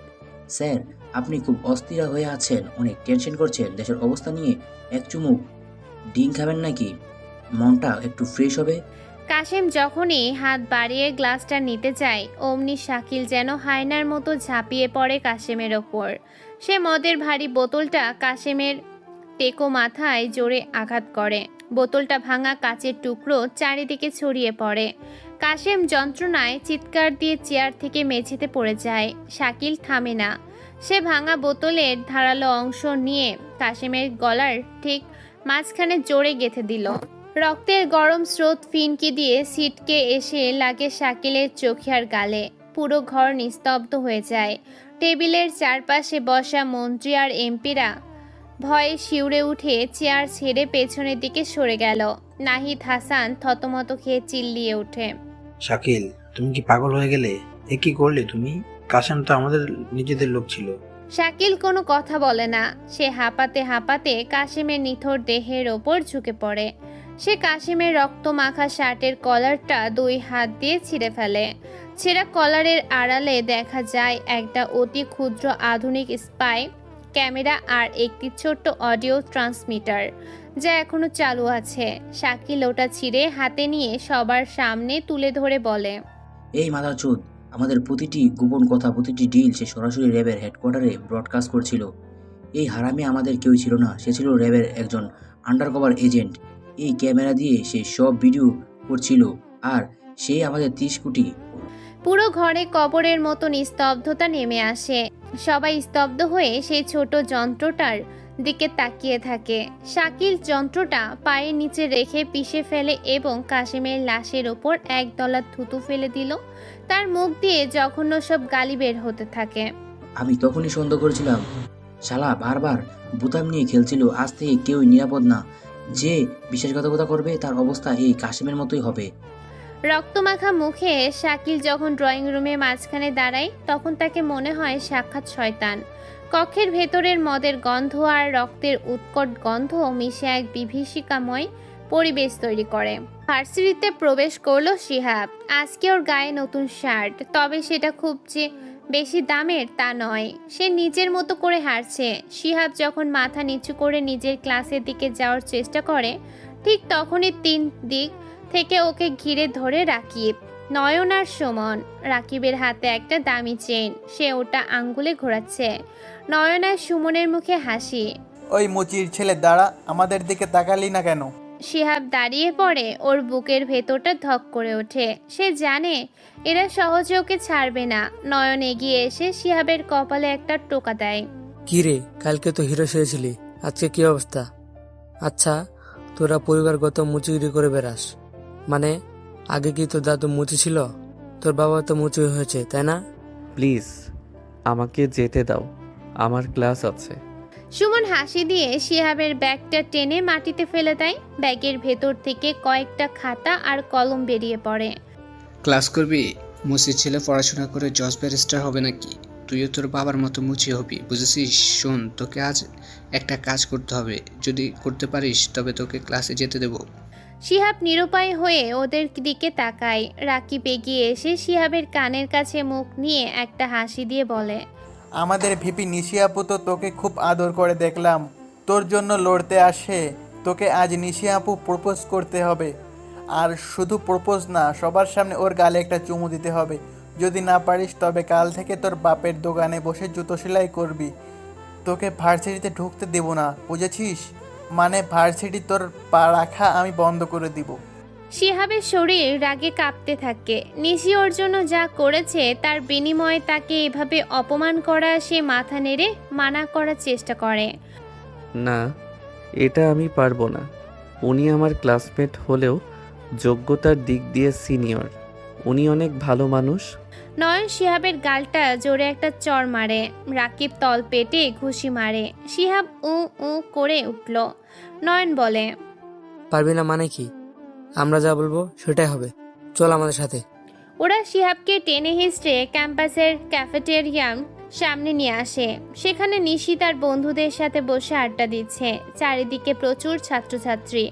স্যার, আপনি খুব অস্থির হয়ে আছেন, অনেক টেনশন করছেন দেশের অবস্থা নিয়ে। এক চুমুক ডিম খাবেন নাকি? মনটা একটু ফ্রেশ হবে। কাশিম যখনই হাত বাড়িয়ে গ্লাসটা নিতে চায়, অমনি শাকিল যেন হায়নার মতো ঝাঁপিয়ে পড়ে কাশিমের ওপর। সে মদের ভারী বোতলটা কাশিমের টেকো মাথায় জোরে আঘাত করে। বোতলটা ভাঙা কাচের টুকরো চারিদিকে ছড়িয়ে পড়ে। কাশিম যন্ত্রণায় চিৎকার দিয়ে চেয়ার থেকে মেঝেতে পড়ে যায়। শাকিল থামে না। সে ভাঙা বোতলের ধারালো অংশ নিয়ে কাশিমের গলার ঠিক মাঝখানে জোরে গেঁথে দিল। রক্তের গরম স্রোত ফিনকি দিয়ে ছিটকে এসে লাগে শাকিলের চোখে আর গালে। পুরো ঘর নিস্তব্ধ হয়ে যায়। টেবিলের চারপাশে বসা মন্ত্রী আর এমপিরা ভয়ে শিউরে উঠে চেয়ার ছেড়ে পেছনের দিকে সরে গেল। নাহিদ হাসান থতমত খেয়ে চিল্লিয়ে ওঠে, শাকিল, তুমি কি পাগল হয়ে গেলে? এ কি করলে তুমি? কাশেম তো আমাদের নিজেদের লোক ছিল। শাকিল কোনো কথা বলে না। সে হাঁপাতে হাঁপাতে কাশিমের নিথর দেহের ওপর ঝুঁকে পড়ে। সে কাশিমের রক্ত মাখা শার্টের কলারটা 2 হাত দিয়ে ছিঁড়ে ফেলে। ছেঁড়া কলারের আড়ালে দেখা যায় একটা অতি ক্ষুদ্র আধুনিক স্পাই ক্যামেরা আর একটি ছোট্ট অডিও ট্রান্সমিটার, যা এখনো চালু আছে। শাকিল ওটা ছিঁড়ে হাতে নিয়ে সবার সামনে তুলে ধরে বলে, এই মাদারচোদ, আমাদের প্রতিটি গোপন কথা, প্রতিটি ডিল সে সরাসরি র্যাবের হেডকোয়ার্টারে ব্রডকাস্ট করছিল। এই হারামি আমাদের কেউ ছিল না, সে ছিল র্যাবের একজন আন্ডারকভার এজেন্ট। এই ক্যামেরা দিয়ে সে সব ভিডিও করছিল, আর সে আমাদের 30 কোটি। পুরো ঘরে কবরের মতো নিস্তব্ধতা নেমে আসে। সবাই স্তব্ধ হয়ে সেই ছোট যন্ত্রটার দিকে তাকিয়ে থাকে। শাকিল যন্ত্রটা পায়ের নিচে রেখে পিষে ফেলে এবং কাশিমের লাশের ওপর একদলা থুতু ফেলে দিল। তার মুখ দিয়ে জঘন্য সব গালি বের হতে থাকে। আমি তখনই সন্দেহ করেছিলাম শালা বারবার বোতাম নিয়ে খেলছিল। আজ থেকে কেউই নিরাপদ না। যে বিশ্বাসঘাতকতা করবে তার অবস্থা এই কাশিমের মতোই হবে। রক্তমাখা মুখে শাকিল যখন ড্রয়িং রুমে মাঝখানে দাঁড়ায় তখন তাকে মনে হয় সাক্ষাৎ শয়তান। কক্ষের ভেতরের মদের গন্ধ আর রক্তের উৎকট গন্ধ মিশে এক বিভীষিকাময় পরিবেশ তৈরি করে। ভার্সিটিতে প্রবেশ করলো শিহাব। আজকে ওর গায়ে নতুন শার্ট, তবে সেটা খুব যে বেশি দামের তা নয়। সে নিজের মতো করে হাঁটছে। শিহাব যখন মাথা নিচু করে নিজের ক্লাসের দিকে যাওয়ার চেষ্টা করে ঠিক তখনই তিন দিক থেকে ওকে ঘিরে ধরে রাকিব, নয়ন আর সুমন। রাকিবের হাতে একটা দামি চেন, সে ওটা আঙ্গুলে ঘোরাচ্ছে। নয়ন আর সুমনের মুখে হাসি। ওই মুচির ছেলে দাঁড়া, আমাদের দিকে তাকালি না কেন? শিহাব দাঁড়িয়ে পড়ে। ওর বুকের ভেতরটা ধক করে ওঠে। সে জানে এরা সহজে ওকে ছাড়বে না। নয়ন এগিয়ে এসে শিহাবের কপালে একটা টোকা দেয়। কি রে, কালকে তো হিরো সেরেছিলি, আজকে কি অবস্থা? আচ্ছা, তোরা পরিবারগত মুচিগিরি করে বেড়াস মানে? আগে কি তোর দাদু মুচি ছিল? তোর বাবা তো মুচি হয়েছে, তাই না? প্লিজ আমাকে যেতে দাও, আমার ক্লাস আছে। সুমন হাসি দিয়ে শিহাবের ব্যাগটা টেনে মাটিতে ফেলে দেয়। ব্যাগের ভেতর থেকে কয়েকটা খাতা আর কলম বেরিয়ে পড়ে। ক্লাস করবি? মুচির ছেলে পড়াশোনা করে জজ ব্যারিস্টার হবে নাকি? তুইও তোর বাবার মতো মুচি হবি, বুঝেছিস? শোন, তোকে আজ একটা কাজ করতে হবে। যদি করতে পারিস তবে তোকে ক্লাসে যেতে দেবো। শিহাব নিরুপায় হয়ে ওদের দিকে তাকায়। রাকিব এগিয়ে এসে শিহাবের কানের কাছে মুখ নিয়ে একটা হাসি দিয়ে বলে, আমাদের ভিপি নিশি আপু তো তোকে খুব আদর করে দেখলাম, তোর জন্য লড়তে আসে। তোকে আজ নিশি আপু প্রপোজ করতে হবে। আর শুধু প্রপোজ না, সবার সামনে ওর গালে একটা চুমু দিতে হবে। যদি না পারিস তবে কাল থেকে তোর বাপের দোকানে বসে জুতো সেলাই করবি। তোকে ভার্সিটিতে ঢুকতে দেব না, বুঝেছিস? মানে ভার্সিটি তোর পা রাখা আমি বন্ধ করে দিব। শিহাবের শরীর রাগে কাঁপতে থাকে। নিশি ওর জন্য যা করেছে তার বিনিময়ে তাকে এভাবে অপমান করা সে মাথা নেড়ে মানা করার চেষ্টা করে। না, এটা আমি পারবো না। উনি আমার ক্লাসমেট হলেও যোগ্যতার দিক দিয়ে সিনিয়র। উনি অনেক ভালো মানুষ। নয়ন শিহাবের গালটা জোরে একটা চড় মারে। রাকিব তল পেটে ঘুষি মারে। শিহাব উ উ করে উঠল। নয়ন বলে, পারবি না মানে কি? আমরা যা বলবো সেটাই হবে, চল আমাদের সাথে। ওরা শিহাবকে টেনে হিস্ট্রে ক্যাম্পাসের ক্যাফেটেরিয়াম সামনে নিয়ে আসে। সেখানে নিশি তার বন্ধুদের সাথে বসে আড্ডা দিচ্ছে। চারিদিকে প্রচুর ছাত্রছাত্রী।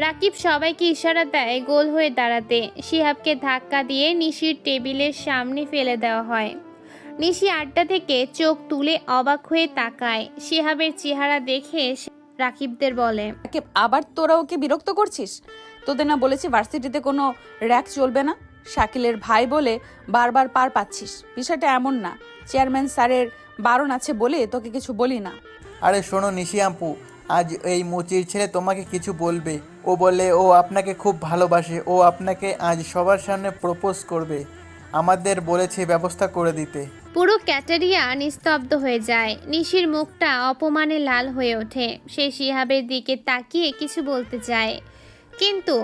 রাকিব সবাইকে ইশারা দেয় গোল হয়ে দাঁড়াতে। শিহাবকে ধাক্কা দিয়ে নিশির টেবিলের সামনে ফেলে দেওয়া হয়। নিশি আড্ডা থেকে চোখ তুলে অবাক হয়ে তাকায়। শিহাবের চেহারা দেখে রাকিবদের বলে, আবার তোরা ওকে বিরক্ত করছিস? তোদের না বলেছি ভার্সিটিতে কোনো র্যাক চলবে না? শাকিলের ভাই বলে বারবার পার পাচ্ছিস। বিষয়টা এমন না, চেয়ারম্যান স্যারের বারণ আছে বলে তোকে কিছু বলি না। আরে শোনো নিশি আপু, আজ এই মুচির ছেলে তোমাকে কিছু বলবে। ও বলে ও আপনাকে খুব ভালোবাসে। ও আপনাকে আজ সবার সামনে প্রপোজ করবে। আমাদের বলেছে ব্যবস্থা করে দিতে। পুরো ক্যাটেরিয়া নিস্তব্ধ হয়ে যায়। নিশির মুখটা অপমানে লাল হয়ে ওঠে। সে শিহাবের দিকে তাকিয়ে কিছু বলতে চায়, কিন্তু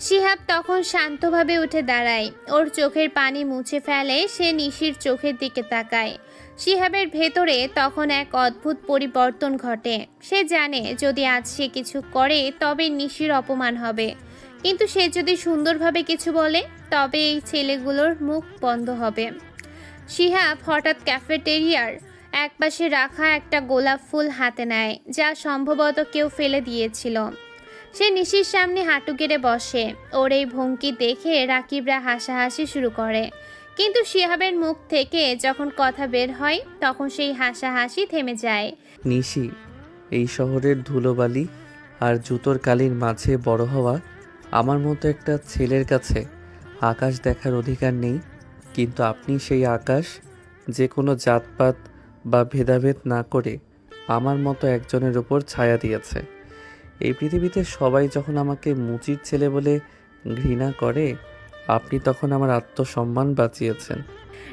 শিহাব তখন শান্তভাবে উঠে দাঁড়ায়। ওর চোখের পানি মুছে ফেলে। সে নিশির চোখের দিকে তাকায়। শিহাবের ভেতরে তখন এক অদ্ভুত পরিবর্তন ঘটে। সে জানে যদি আজ সে কিছু করে তবে নিশির অপমান হবে, কিন্তু সে যদি সুন্দরভাবে কিছু বলে তবে এই ছেলেগুলোর মুখ বন্ধ হবে। শিহাব হঠাৎ ক্যাফেটেরিয়ার একপাশে রাখা একটা গোলাপ ফুল হাতে নেয়, যা সম্ভবত কেউ ফেলে দিয়েছিল। সে নিশির সামনে হাঁটু গেড়ে বসে। ওর এই ভঙ্গি দেখে রাকিবরা হাসাহাসি শুরু করে, কিন্তু শিহাবের মুখ থেকে যখন কথা বের হয় তখন সেই হাসাহাসি থেমে যায়। নিশি, এই শহরের ধুলোবালি আর জুতোর কালির মাঝে বড় হওয়া আমার মতো একটা ছেলের কাছে আকাশ দেখার অধিকার নেই, কিন্তু আপনি সেই আকাশ যে কোনো জাতপাত বা ভেদাভেদ না করে আমার মতো একজনের উপর ছায়া দিয়েছে। এই পৃথিবীতে সবাই যখন আমাকে মুচির ছেলে বলে ঘৃণা করে, আপনি তখন আমার আত্মসম্মান বাঁচিয়েছেন।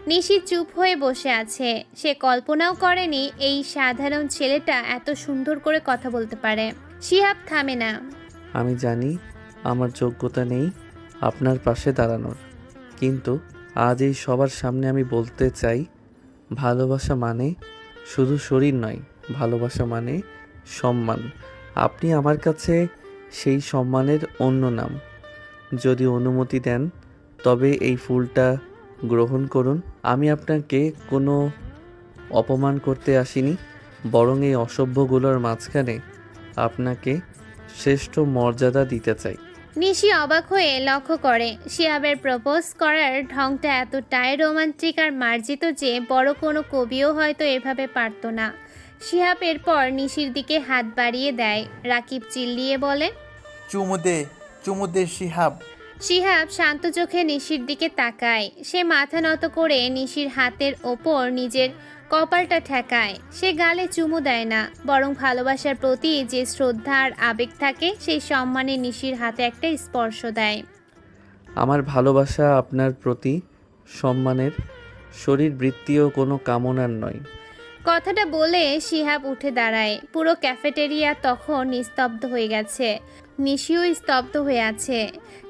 নিশি চুপ হয়ে বসে আছে। সে কল্পনাও করেনি এই সাধারণ ছেলেটা এত সুন্দর করে কথা বলতে পারে। শিহাব থামে না। আমি জানি আমার যোগ্যতা নেই আপনার পাশে দাঁড়ানোর, কিন্তু আজ এই সবার সামনে আমি বলতে চাই ভালোবাসা মানে শুধু শরীর নয়, ভালোবাসা মানে সম্মান। আপনি আমার কাছে সেই সম্মানের অন্য নাম। যদি অনুমতি দেন তবে এই ফুলটা গ্রহণ করুন। আমি আপনাকে কোনো অপমান করতে আসিনি, বরং এই অসভ্যগুলোর মাঝখানে আপনাকে শ্রেষ্ঠ মর্যাদা দিতে চাই। নিশি অবাক হয়ে লক্ষ্য করে শিহাবের প্রপোজ করার ঢংটা এতটাই রোমান্টিক আর মার্জিত যে বড় কোনো কবিও হয়তো এভাবে পারত না। শিহাব এরপর নিশির দিকে হাত বাড়িয়ে দেয়। রাকিব চিল্লিয়ে বলে, চুমু দে শিহাব। শিহাব শান্ত চোখে নিশির দিকে তাকায়। সে মাথা নত করে নিশির হাতের ওপর নিজের কপালটা ঠেকায়। সে গালে চুমু দেয় না, বরং ভালোবাসার প্রতি যে শ্রদ্ধা আর আবেগ থাকে সেই সম্মানে নিশির হাতে একটা স্পর্শ দেয়। আমার ভালোবাসা আপনার প্রতি সম্মানের, শরীরবৃত্তীয় কোনো কামনার নয়। কথাটা বলে শিহাব উঠে দাঁড়ায়। পুরো ক্যাফেটেরিয়া তখন নিস্তব্ধ হয়ে গেছে। নিশিও স্তব্ধ হয়ে আছে।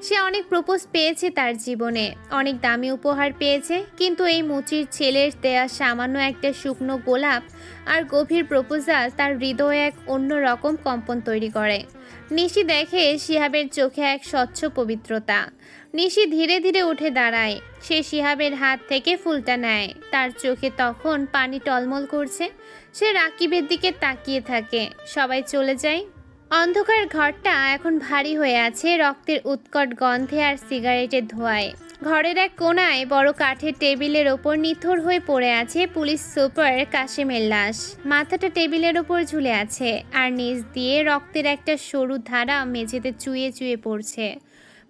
সে অনেক প্রপোজ পেয়েছে তার জীবনে, অনেক দামি উপহার পেয়েছে, কিন্তু এই মুচির ছেলের দেয়া সামান্য একটা শুকনো গোলাপ আর গভীর প্রপোজাল তার হৃদয়ে এক অন্য রকম কম্পন তৈরি করে। নিশি দেখে শিহাবের চোখে এক স্বচ্ছ পবিত্রতা। নিশি ধীরে ধীরে উঠে দাঁড়ায়। সে শিহাবের হাত থেকে ফুলটা নেয়। তার চোখে তখন পানি টলমল করছে। সে রাকিবের দিকে তাকিয়ে থাকে। সবাই চলে যায়। অন্ধকার ঘরটা এখন ভারী হয়ে আছে রক্তের উৎকট গন্ধে আর সিগারেটের ধোঁয়ায়। ঘরের এক কোণায় বড় কাঠের টেবিলের ওপর নিথর হয়ে পড়ে আছে পুলিশ সুপার কাশেমের লাশ। মাথাটা টেবিলের ওপর ঝুলে আছে আর নিচ দিয়ে রক্তের একটা সরু ধারা মেঝেতে চুইয়ে চুইয়ে পড়ছে।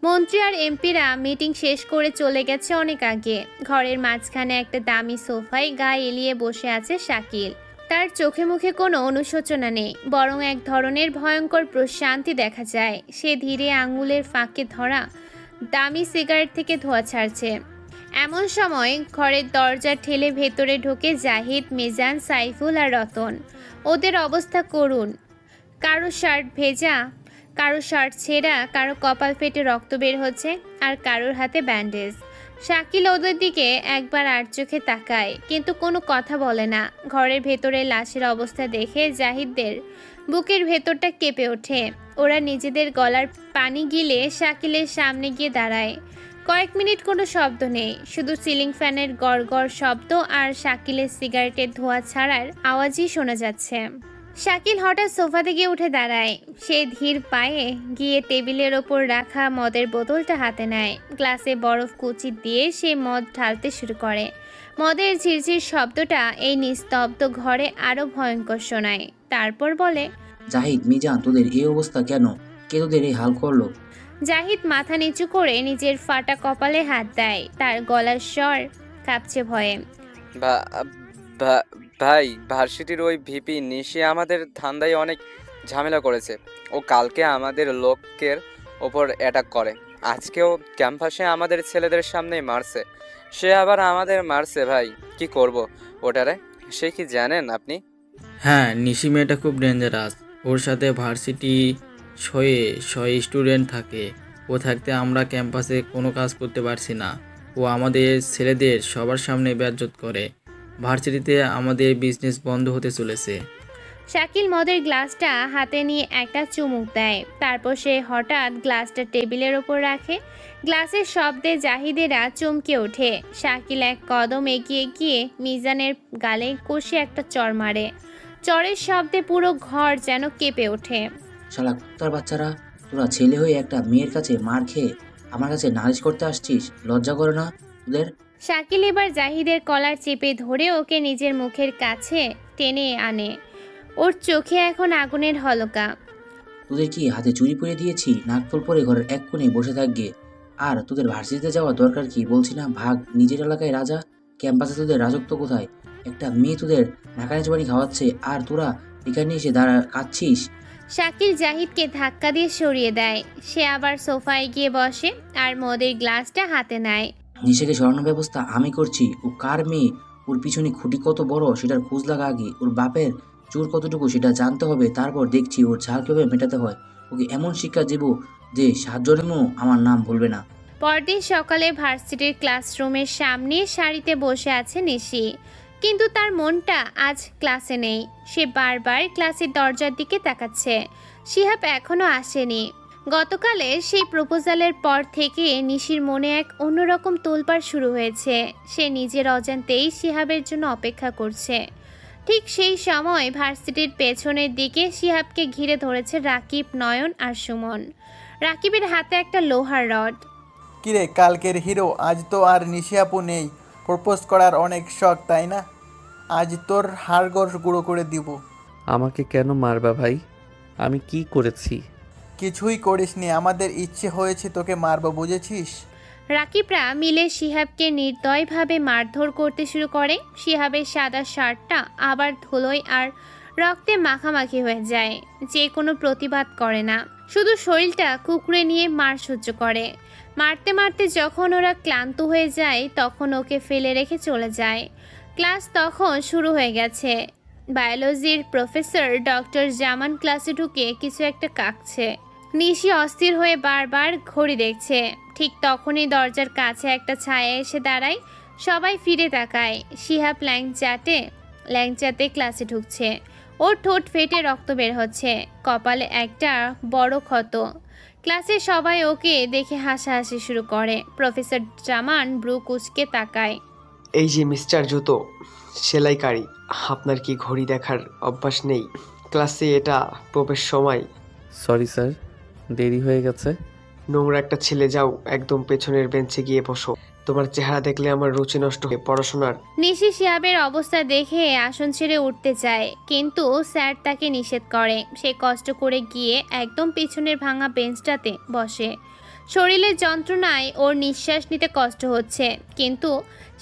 মন্ত্রী আর এমপিরা মিটিং শেষ করে চলে গেছে অনেক আগে। ঘরের মাঝখানে একটা দামি সোফায় গায়ে এলিয়ে বসে আছে শাকিল। তার চোখে মুখে কোনো অনুশোচনা নেই, বরং এক ধরনের ভয়ঙ্কর প্রশান্তি দেখা যায়। সে ধীরে আঙুলের ফাঁকে ধরা দামি সিগারেট থেকে ধোঁয়া ছাড়ছে। এমন সময় ঘরের দরজা ঠেলে ভেতরে ঢোকে জাহিদ, মিজান, সাইফুল আর রতন। ওদের অবস্থা করুণ। কারো শার্ট ভেজা, কারো শার্ট ছেঁড়া, কারো কপাল ফেটে রক্ত বের হচ্ছে, আর কারোর হাতে ব্যান্ডেজ। শাকিল ওদের দিকে একবার আর চোখে তাকায়, কিন্তু কোনো কথা বলে না। ঘরের ভেতরে লাশের অবস্থা দেখে জাহিদদের বুকের ভেতরটা কেঁপে ওঠে। ওরা নিজেদের গলার পানি গিলে শাকিলের সামনে গিয়ে দাঁড়ায়। কয়েক মিনিট কোনো শব্দ নেই, শুধু সিলিং ফ্যানের গড়গড় শব্দ আর শাকিলের সিগারেটের ধোঁয়া ছাড়ার আওয়াজই শোনা যাচ্ছে। শাকিল হঠাৎ সোফা থেকে উঠে দাঁড়ায়। সে ধীর পায়ে গিয়ে টেবিলের ওপর রাখা মদের বোতলটা হাতে নেয়। গ্লাসে বরফ কুচি দিয়ে সে মদ ঢালতে শুরু করে। মদের ঝিরঝির শব্দটা এই নিস্তব্ধ ঘরে আরো ভয়ঙ্কর শোনায়। তারপর বলে, জাহিদ, মিজান, তোদের এই অবস্থা কেন? কে তোদের এই হাল করলো? জাহিদ মাথা নিচু করে নিজের ফাটা কপালে হাত দেয়। তার গলার স্বর কাঁপছে ভয়ে। ভাই, ভার্সিটির ওই ভিপি নিশি আমাদের ধান্দায় অনেক ঝামেলা করেছে। ও কালকে আমাদের লোকের ওপর অ্যাটাক করে, আজকেও ক্যাম্পাসে আমাদের ছেলেদের সামনেই মারছে। সে আবার আমাদের মারছে। ভাই, কি করব ওটারে? সে কি জানেন আপনি? হ্যাঁ, নিশি মেয়েটা খুব ডেঞ্জারাস। ওর সাথে ভার্সিটি শয়ে স্টুডেন্ট থাকে। ও থাকতে আমরা ক্যাম্পাসে কোনো কাজ করতে পারছি না। ও আমাদের ছেলেদের সবার সামনে বেয়াজ্জত করে। ভার্সিটিতে আমাদের বিজনেস বন্ধ হতে চলেছে। শাকিল মদের গ্লাসটা হাতে নিয়ে একটা চুমুক দেয়। তারপর সে হঠাৎ গ্লাসটা টেবিলের ওপর রাখে। গ্লাসের শব্দে জাহিদেরা চমকে ওঠে। শাকিল এক কদম এগিয়ে গিয়ে মিজানের গালে কষে একটা চড় মারে। চড়ের শব্দে পুরো ঘর যেন কেঁপে ওঠে। শালা কুত্তার বাচ্চারা, তোরা ছেলে হয়ে একটা মেয়ের কাছে মার খেয়ে আমার কাছে নালিশ করতে আসছিস? লজ্জা করে না তোদের? শাকিল এবার জাহিদের কলার চেপে ধরে ওকে নিজের মুখের কাছে টেনে আনে। ওর চোখে এখন আগুনের হলকা। তোদের কি হাতে চুরি পরে দিয়েছি? নাকফল পরে ঘরের এক কোণে বসে থাকবে। আর তোদের ভার্সিটিতে যাওয়ার দরকার কি? বলছি না ভাগ, নিজের এলাকায় রাজা। ক্যাম্পাসে তোদের রাজত্ব কোথায়? একটা মেয়ে তোদের নাকানিচ বাড়ি খাওয়াচ্ছে আর তোরা এখানে এসে কাঁদছিস। শাকিল জাহিদকে ধাক্কা দিয়ে সরিয়ে দেয়। সে আবার সোফায় গিয়ে বসে আর মদের গ্লাসটা হাতে নেয়। নিশাকে সরানোর ব্যবস্থা আমি করছি। ও কার মেয়ে, ওর পিছনে খুঁটি কত বড় সেটার খোঁজ লাগা আগে। ওর বাপের চোর কতটুকু সেটা জানতে হবে, তারপর দেখছি ওর ঝাল কীভাবে মেটাতে হয়। ওকে এমন শিক্ষা দেব যে 7 জনেও আমার নাম বলবে না। পরদিন সকালে ভার্সিটির ক্লাসরুমের সামনে সারিতে বসে আছে নিশি। কিন্তু তার মনটা আজ ক্লাসে নেই। সে বারবার ক্লাসের দরজার দিকে তাকাচ্ছে। শিহাব এখনো আসেনি। গতকালের সেই প্রপোজালের পর থেকে নিশির মনে এক অন্যরকম তোলপাড় শুরু হয়েছে। সে নিজের অজান্তেই শিহাবের জন্য অপেক্ষা করছে। ঠিক সেই সময় ভার্সিটির পেছনের দিকে শিহাবকে ঘিরে ধরেছে রাকিব, নয়ন আর সুমন। রাকিবের হাতে একটা লোহার রড। কিরে কালকের হিরো, আজ তো আর নিশি আপু নেই। প্রপোজ করার অনেক শখ তাই না? আজ তোর হাড়গোড় গুঁড়ো করে দিব। আমাকে কেন মারবা ভাই? আমি কি করেছি? কিছুই করিসনি, আমাদের ইচ্ছে হয়েছে তোকে মারবো, বুঝেছিস? রাকিবরা মিলে শিহাবকে নির্দয়ভাবে মারধর করতে শুরু করে। শিহাবের সাদা শার্টটা আবার ধুলোয় আর রক্তে মাখামাখি হয়ে যায়। যে কোনো প্রতিবাদ করে না, শুধু শরীরটা কুঁকড়ে নিয়ে মার সহ্য করে। মারতে মারতে যখন ওরা ক্লান্ত হয়ে যায় তখন ওকে ফেলে রেখে চলে যায়। ক্লাস তখন শুরু হয়ে গেছে। বায়োলজির প্রফেসর ডক্টর জামান ক্লাসে ঢুকে কিছু একটা কাঁকছে। নিশি অস্থির হয়ে বারবার ঘড়ি দেখছে। ঠিক তখনই দরজার কাছে একটা ছায়া এসে দাঁড়ায়। সবাই ফিরে তাকায়। শিহাব ল্যাংচাতে ক্লাসে ঢুকছে। ওর ঠোঁট ফেটে রক্ত বের হচ্ছে, কপালে একটা বড় ক্ষত। ক্লাসে সবাই ওকে দেখে হাসাহাসি শুরু করে। প্রফেসর জামান ব্রু কুচকে তাকায়। এই যে মিস্টার জুতো সেলাইকারী, আপনার কি ঘড়ি দেখার অভ্যাস নেই? ক্লাসে এটা প্রবেশ সময়। সরি স্যার, দেরি হয়ে গেছে। নোংরা একটা ছেলে, যাও একদম পেছনের বেঞ্চে গিয়ে বসো। তোমার চেহারা দেখলে আমার রুচি নষ্ট হয়ে পড়াশোনার। নিশি শিহাবের অবস্থা দেখে আসন ছেড়ে উঠতে চায়, কিন্তু স্যার তাকে নিষেধ করে। সে কষ্ট করে গিয়ে একদম পিছনের ভাঙা বেঞ্চটাতে বসে। শরীরের যন্ত্রণায় ওর নিঃশ্বাস নিতে কষ্ট হচ্ছে, কিন্তু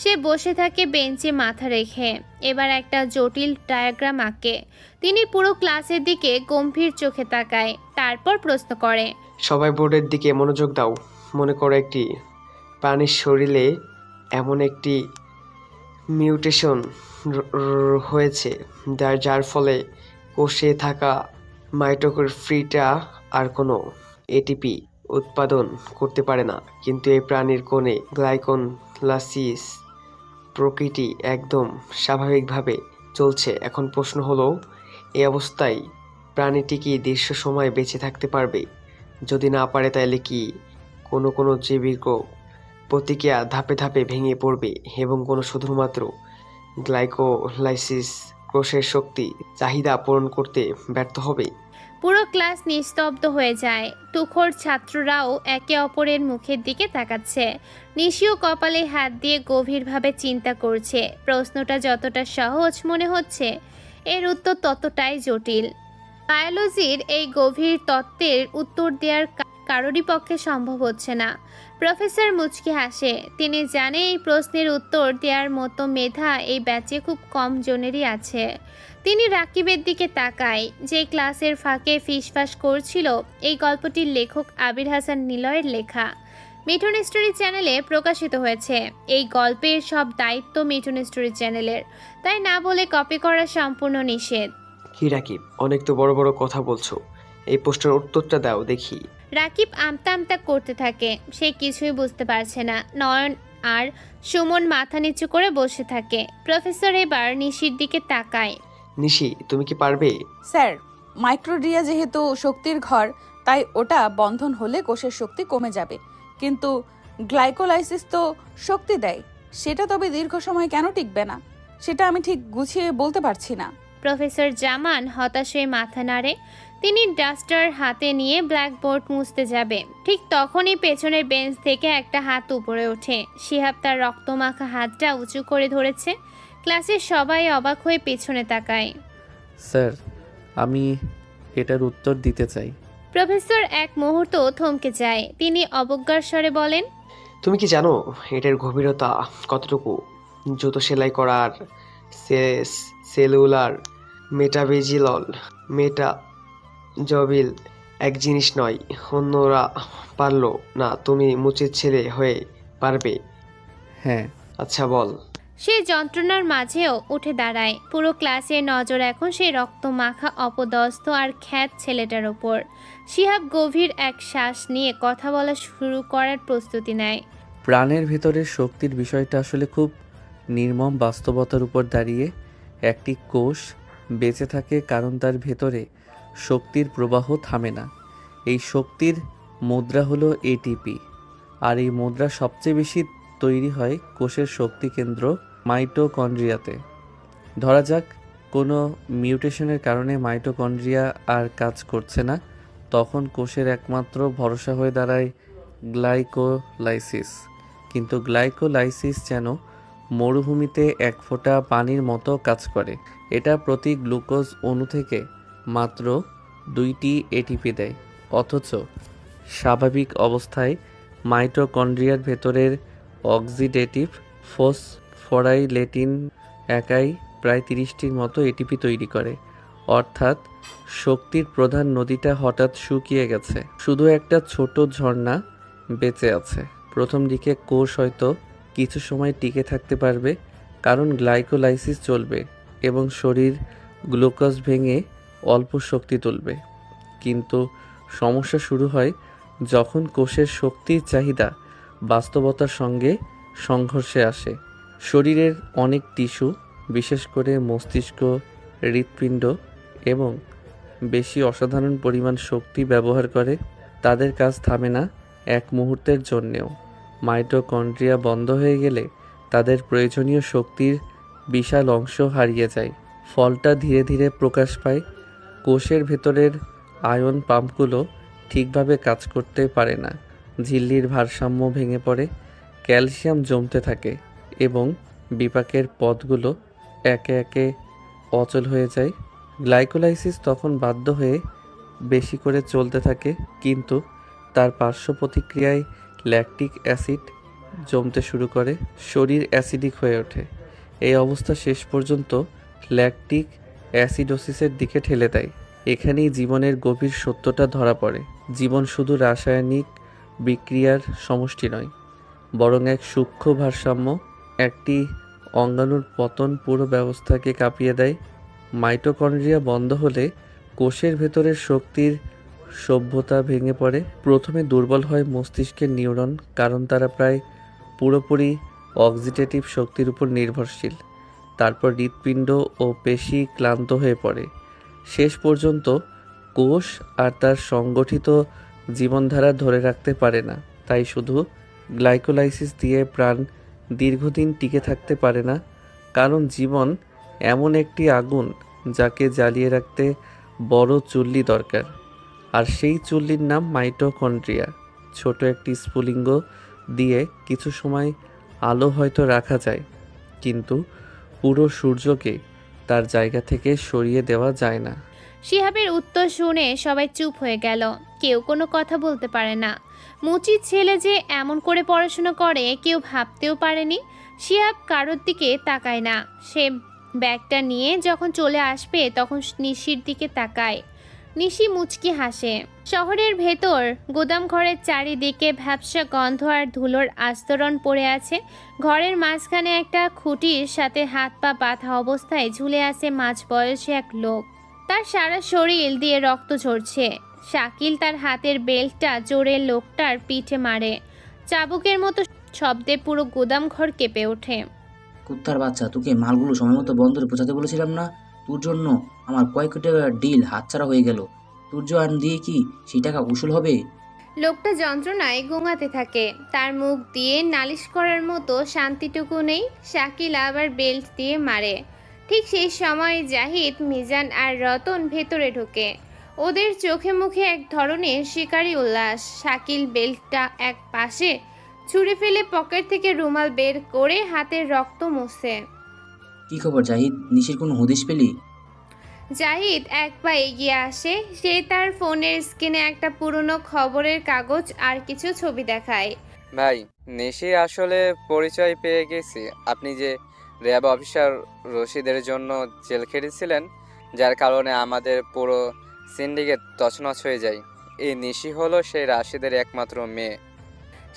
সে বসে থাকে বেঞ্চে মাথা রেখে। এবার একটা জটিল ডায়াগ্রাম আঁকে। তিনি পুরো ক্লাসের দিকে গম্ভীর চোখে তাকায়, তারপর প্রশ্ন করে, সবাই বোর্ডের দিকে মনোযোগ দাও। মনে করো একটি প্রাণীর শরীরে এমন একটি মিউটেশন হয়েছে যার ফলে কোষে থাকা মাইটোকন্ড্রিয়া আর কোনো এটিপি উৎপাদন করতে পারে না। কিন্তু এই প্রাণীর কোণে গ্লাইকোলাইসিস প্রকৃতি একদম স্বাভাবিকভাবে চলছে। এখন প্রশ্ন হলো, এই অবস্থায় প্রাণীটি কি দীর্ঘ সময় বেঁচে থাকতে পারবে? যদি না পারে তাহলে কি কোনো জৈবিক প্রতিক্রিয়া ধাপে ধাপে ভেঙে পড়বে এবং শুধুমাত্র গ্লাইকোলাইসিস কোষের শক্তি চাহিদা পূরণ করতে ব্যর্থ হবে? পুরো ক্লাস নিস্তব্ধ হয়ে যায়। তুখোড় ছাত্ররাও একে অপরের মুখের দিকে তাকাচ্ছে। নিশিও কপালে হাত দিয়ে গভীরভাবে চিন্তা করছে। প্রশ্নটা যতটা সহজ মনে হচ্ছে, এর উত্তর ততটাই জটিল। বায়োলজির এই গভীর তত্ত্বের উত্তর দেওয়ার কারোরই পক্ষে সম্ভব হচ্ছে না। প্রফেসর মুচকি হাসে। তিনি জানে এই প্রশ্নের উত্তর দেওয়ার মতো মেধা এই ব্যাচে খুব কম জনেরই আছে। তিনি রাকিবের দিকে তাকায়, যে ক্লাসের ফাঁকে ফিসফাস করছিল। এই গল্পটির লেখক আবির হাসান নিলয়ের লেখা, মিঠুন স্টোরি চ্যানেলে প্রকাশিত হয়েছে। এই গল্পের সব দায়িত্ব মিঠুন স্টোরি চ্যানেলের, তাই না বলে কপি করা সম্পূর্ণ নিষেধ। কি রাকিব, অনেক তো বড় বড় কথা বলছো, এই প্রশ্নের উত্তরটা দাও দেখি। রাকিব আমতা আমতা করতে থাকে। সে কিছুই বুঝতে পারছে না। নয়ন আর সুমন মাথা নিচু করে বসে থাকে। প্রফেসর এবার নিশির দিকে তাকায়। নিশি, তুমি কি পারবে? স্যার, মাইক্রোডিয়া যেহেতু শক্তির ঘর, তাই ওটা বন্ধন হলে কোষের শক্তি কমে যাবে। কিন্তু গ্লাইকোলাইসিস তো শক্তি দেয়, সেটা তবে দীর্ঘ সময় কেন টিকবে না, সেটা আমি ঠিক গুছিয়ে বলতে পারছি না। প্রফেসর জামান হতাশ হয়ে মাথা নাড়ে। তিনি ডাস্টার হাতে নিয়ে ব্ল্যাকবোর্ড মুছতে যাবে। ঠিক তখনই পেছনের বেঞ্চ থেকে একটা হাত উপরে ওঠে। শিহাব তার রক্তমাখা হাতটা উঁচু করে ধরেছে। ক্লাসের সবাই অবাক হয়ে পেছনে তাকায়। স্যার, আমি এটার উত্তর দিতে চাই। প্রফেসর এক মুহূর্ত থমকে যায়। তিনি অবজ্ঞার স্বরে বলেন, তুমি কি জানো এটার গভীরতা কতটুকু? জুতো সেলাই করার সেলুলার মেটাবেজিলল মেটাজবিল এক জিনিস নয়। অন্যরা পারলো না, তুমি মুচির ছেলে হয়ে পারবে? হ্যাঁ। আচ্ছা বল। সে যন্ত্রণার মাঝেও উঠে দাঁড়ায়। পুরো ক্লাসের নজর এখন সেই রক্তমাখা অপদস্থ আর খ্যাত ছেলেটার ওপর। শিহাব গভীর এক শ্বাস নিয়ে কথা বলা শুরু করার প্রস্তুতি নেয়। প্রাণের ভেতরের শক্তির বিষয়টা আসলে খুব নির্মম বাস্তবতার উপর দাঁড়িয়ে একটি কোষ বেঁচে থাকে কারণ তার ভেতরে শক্তির প্রবাহ থামে না। এই শক্তির মুদ্রা হলো এটিপি, আর এই মুদ্রা সবচেয়ে বেশি তৈরি হয় কোষের শক্তি কেন্দ্র মাইটোকন্ড্রিয়াতে। ধরা যাক কোনো মিউটেশনের কারণে মাইটোকন্ড্রিয়া আর কাজ করছে না, তখন কোষের একমাত্র ভরসা হয়ে দাঁড়ায় গ্লাইকোলাইসিস। কিন্তু গ্লাইকোলাইসিস যেন মরুভূমিতে এক ফোঁটা পানির মতো কাজ করে। এটা প্রতি গ্লুকোজ অণু থেকে মাত্র 2টি এটিপি দেয়, অথচ স্বাভাবিক অবস্থায় মাইটোকন্ড্রিয়ার ভেতরের অক্সিডেটিভ ফসফোরাইলেটিন একাই প্রায় 30টির মতো এটিপি তৈরি করে। অর্থাৎ শক্তির প্রধান নদীটা হঠাৎ শুকিয়ে গেছে, শুধু একটা ছোট ঝর্ণা বেঁচে আছে। প্রথম দিকে কোষ হয়তো কিছু সময় টিকে থাকতে পারবে, কারণ গ্লাইকোলাইসিস চলবে এবং শরীর গ্লুকোজ ভেঙে অল্প শক্তি তুলবে। কিন্তু সমস্যা শুরু হয় যখন কোষের শক্তির চাহিদা বাস্তবতার সঙ্গে সংঘর্ষে আসে। শরীরের অনেক টিস্যু, বিশেষ করে মস্তিষ্ক, হৃৎপিণ্ড এবং বেশি অসাধারণ পরিমাণ শক্তি ব্যবহার করে। তাদের কাজ থামে না এক মুহূর্তের জন্যেও। মাইটোকন্ড্রিয়া বন্ধ হয়ে গেলে তাদের প্রয়োজনীয় শক্তির বিশাল অংশ হারিয়ে যায়। ফলটা ধীরে ধীরে প্রকাশ পায়। কোষের ভেতরের আয়ন পাম্পগুলো ঠিকভাবে কাজ করতে পারে না, ঝিল্লির ভারসাম্য ভেঙে পড়ে, ক্যালসিয়াম জমতে থাকে এবং বিপাকের পথগুলো একে একে অচল হয়ে যায়। গ্লাইকোলাইসিস তখন বাধ্য হয়ে বেশি করে চলতে থাকে, কিন্তু তার পার্শ্ব প্রতিক্রিয়ায় ল্যাকটিক অ্যাসিড জমতে শুরু করে, শরীর অ্যাসিডিক হয়ে ওঠে। এই অবস্থা শেষ পর্যন্ত ল্যাকটিক অ্যাসিডোসিসের দিকে ঠেলে দেয়। এখানেই জীবনের গভীর সত্যটা ধরা পড়ে। জীবন শুধু রাসায়নিক বিক্রিয়ার সমষ্টি নয়, বরং এক সূক্ষ্ম ভারসাম্য। একটি অঙ্গাণুর পতন পুরো ব্যবস্থাকে কাঁপিয়ে দেয়। মাইটোকন্ড্রিয়া বন্ধ হলে কোষের ভেতরের শক্তির সভ্যতা ভেঙে পড়ে। প্রথমে দুর্বল হয় মস্তিষ্কের নিউরন, কারণ তারা প্রায় পুরোপুরি অক্সিডেটিভ শক্তির উপর নির্ভরশীল। তারপর হৃৎপিণ্ড ও পেশি ক্লান্ত হয়ে পড়ে। শেষ পর্যন্ত কোষ আর তার সংগঠিত জীবনধারা ধরে রাখতে পারে না। তাই শুধু গ্লাইকোলাইসিস দিয়ে প্রাণ দীর্ঘদিন টিকে থাকতে পারে না, কারণ জীবন এমন একটি আগুন যাকে জ্বালিয়ে রাখতে বড় চুল্লি দরকার। আর সেই চুল্লির নাম মাইটোকন্ড্রিয়া। ছোট একটি স্ফুলিঙ্গ দিয়ে কিছু সময় আলো হয়তো রাখা যায়, কিন্তু পুরো সূর্যকে তার জায়গা থেকে সরিয়ে দেওয়া যায় না। শিহাবের উত্তর শুনে সবাই চুপ হয়ে গেল, কেউ কোনো কথা বলতে পারে না। মুচির ছেলে যে এমন করে পড়াশোনা করে কেউ ভাবতেও পারেনি। শিহাব কারোর দিকে তাকায় না। সে ব্যাগটা নিয়ে যখন চলে আসবে তখন নিশির দিকে তাকায়। নিশি মুচকি হাসে। শহরের ভেতর গোদাম ঘরের চারিদিকে ভ্যাপসা গন্ধ আর ধুলোর আস্তরণ পড়ে আছে। ঘরের মাঝখানে একটা খুঁটির সাথে হাত পা বাঁধা অবস্থায় ঝুলে আছে মাঝবয়সী এক লোক। তার সারা শরীর দিয়ে রক্ত ঝরছে। শাকিল তার হাতের বেল্টটা জোরে লোকটার পিঠে মারে। চাবুকের মতো শব্দে পুরো গোদাম ঘর কেঁপে ওঠে। কুত্তার বাচ্চা, তোকে মালগুলো সময় মতো বন্দরে পৌঁছাতে বলেছিলাম না? তোর জন্য আমার কয়েক কোটি টাকার ডিল হাতছাড়া হয়ে গেল। তোর আন দিয়ে কি সেই টাকা উসুল হবে? লোকটা যন্ত্রণায় গোঙাতে থাকে। তার মুখ দিয়ে নালিশ করার মতো শান্তিটুকু নেই। শাকিল আবার বেল্ট দিয়ে মারে। ঠিক সেই সময় জাহিদ, মিজান আর রতন ভেতরে ঢোকে। ওদের চোখে মুখে এক ধরনের শিকারী উল্লাস। শাকিল বেল্টটা এক পাশে ছুঁড়ে ফেলে পকেট থেকে রুমাল বের করে হাতের রক্ত মুছে। কি খবর জাহিদ, নিশির কোনো হদিশ পেলি? জাহিদ এক পা এগিয়ে আসে। সে তার ফোনের স্ক্রিনে একটা পুরনো খবরের কাগজ আর কিছু ছবি দেখায়। ভাই, নিশি আসলে পরিচয় পেয়ে গেছি। আপনি যে র্যাব অফিসার রশিদের জন্য জেল খেটেছিলেন, যার কারণে আমাদের পুরো সিন্ডিকেট তছনছ হয়ে যায়। এই নিশি হলো সেই রাশিদের একমাত্র মেয়ে।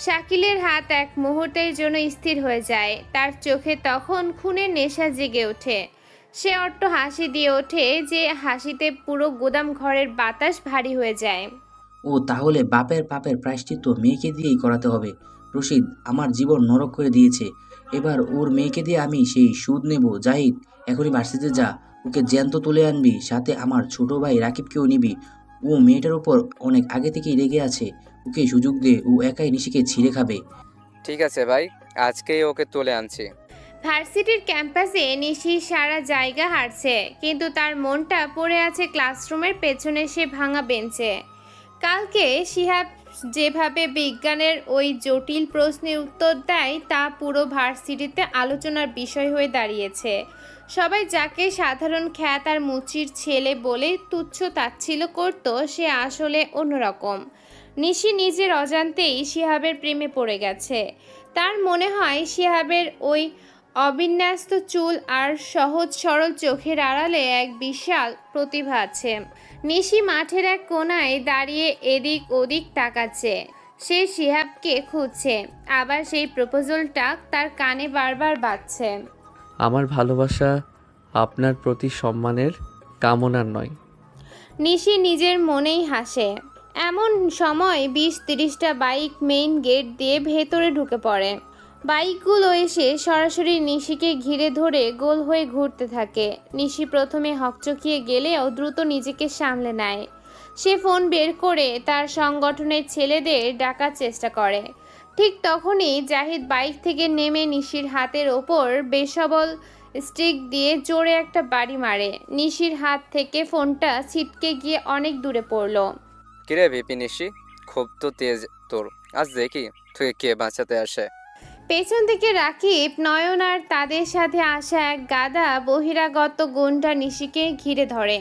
শাকিলের হাত এক মুহূর্তের জন্য স্থির হয়ে যায়। তার চোখে তখন খুনের নেশা জেগে ওঠে। সে অট্ট হাসি দিয়ে ওঠে, যে হাসিতে পুরো গোদাম ঘরের বাতাস ভারী হয়ে যায়। ও তাহলে বাপের পাপের প্রায়শ্চিত্ত মেয়েকে দিয়েই করাতে হবে। রশিদ আমার জীবন নরক করে দিয়েছে। এবার ওর মেয়েকে দিয়ে আমি সেই সুদ নেব। জাহিদ, এখনই ভার্সিটিতে যা, ওকে জ্যান্ত তুলে আনবি, সাথে আমার ছোট ভাই রাকিবকেও নিবি। ও মেয়েটার উপর অনেক আগে থেকেই রেগে আছে, ওকে সুযোগ দে, ও একাই নিশিকে ছিঁড়ে খাবে। ঠিক আছে ভাই, আজকেই ওকে তুলে আনছি। ভার্সিটির ক্যাম্পাসে নিশি সারা জায়গা হাঁটছে, কিন্তু তার মনটা পড়ে আছে ক্লাসরুমের পেছনে সে ভাঙা বেঞ্চে। কালকে শিহাব যেভাবে বিজ্ঞানের ওই জটিল প্রশ্নের উত্তর দেয় তা পুরো ভার্সিটিতে আলোচনার বিষয় হয়ে দাঁড়িয়েছে। সবাই যাকে সাধারণ খ্যাত আর মুচির ছেলে বলে তুচ্ছ তাচ্ছিল্য করত, সে আসলে অন্যরকম। নিশি নিজের অজান্তেই শিহাবের প্রেমে পড়ে গেছে। তার মনে হয় শিহাবের ওই অবিন্যস্ত চুল আর সহজ সরল চোখের আড়ালে এক বিশাল প্রতিভা আছে। নিশি মাঠের এক কোণায় দাঁড়িয়ে এদিক ওদিক তাকাচ্ছে। সে শিহাবকে খুঁজছে, আবার সেই প্রপোজালটা তার কানে বারবার বাজছে। আমার ভালোবাসা আপনার প্রতি সম্মানের কামনার নয়। নিশি নিজের মনেই হাসে। এমন সময় 20-30টা বাইক মেইন গেট দিয়ে ভেতরে ঢুকে পড়ে। বাইকগুলো এসে সরাসরি নিশিকে ঘিরে ধরে গোল হয়ে ঘুরতে থাকে। নিশি প্রথমে হকচকিয়ে গেলেও দ্রুত নিজেকে সামলে নেয়। সে ফোন বের করে তার সংগঠনের ছেলেদের ডাকার চেষ্টা করে। ঠিক তখনই জাহিদ বাইক থেকে নেমে নিশির হাতের ওপর বেসবল স্টিক দিয়ে জোরে একটা বাড়ি মারে। নিশির হাত থেকে ফোনটা ছিটকে গিয়ে অনেক দূরে পড়ল। কিরে ভিপি নিশি, খুব তো তেজ তোর, আজ দেখি তুই কে বাঁচাতে আসে। পেছন থেকে রাকিব, নয়ন আর তাদের সাথে আসা এক গাদা বহিরাগত গুন্ডা নিশিকে ঘিরে ধরে।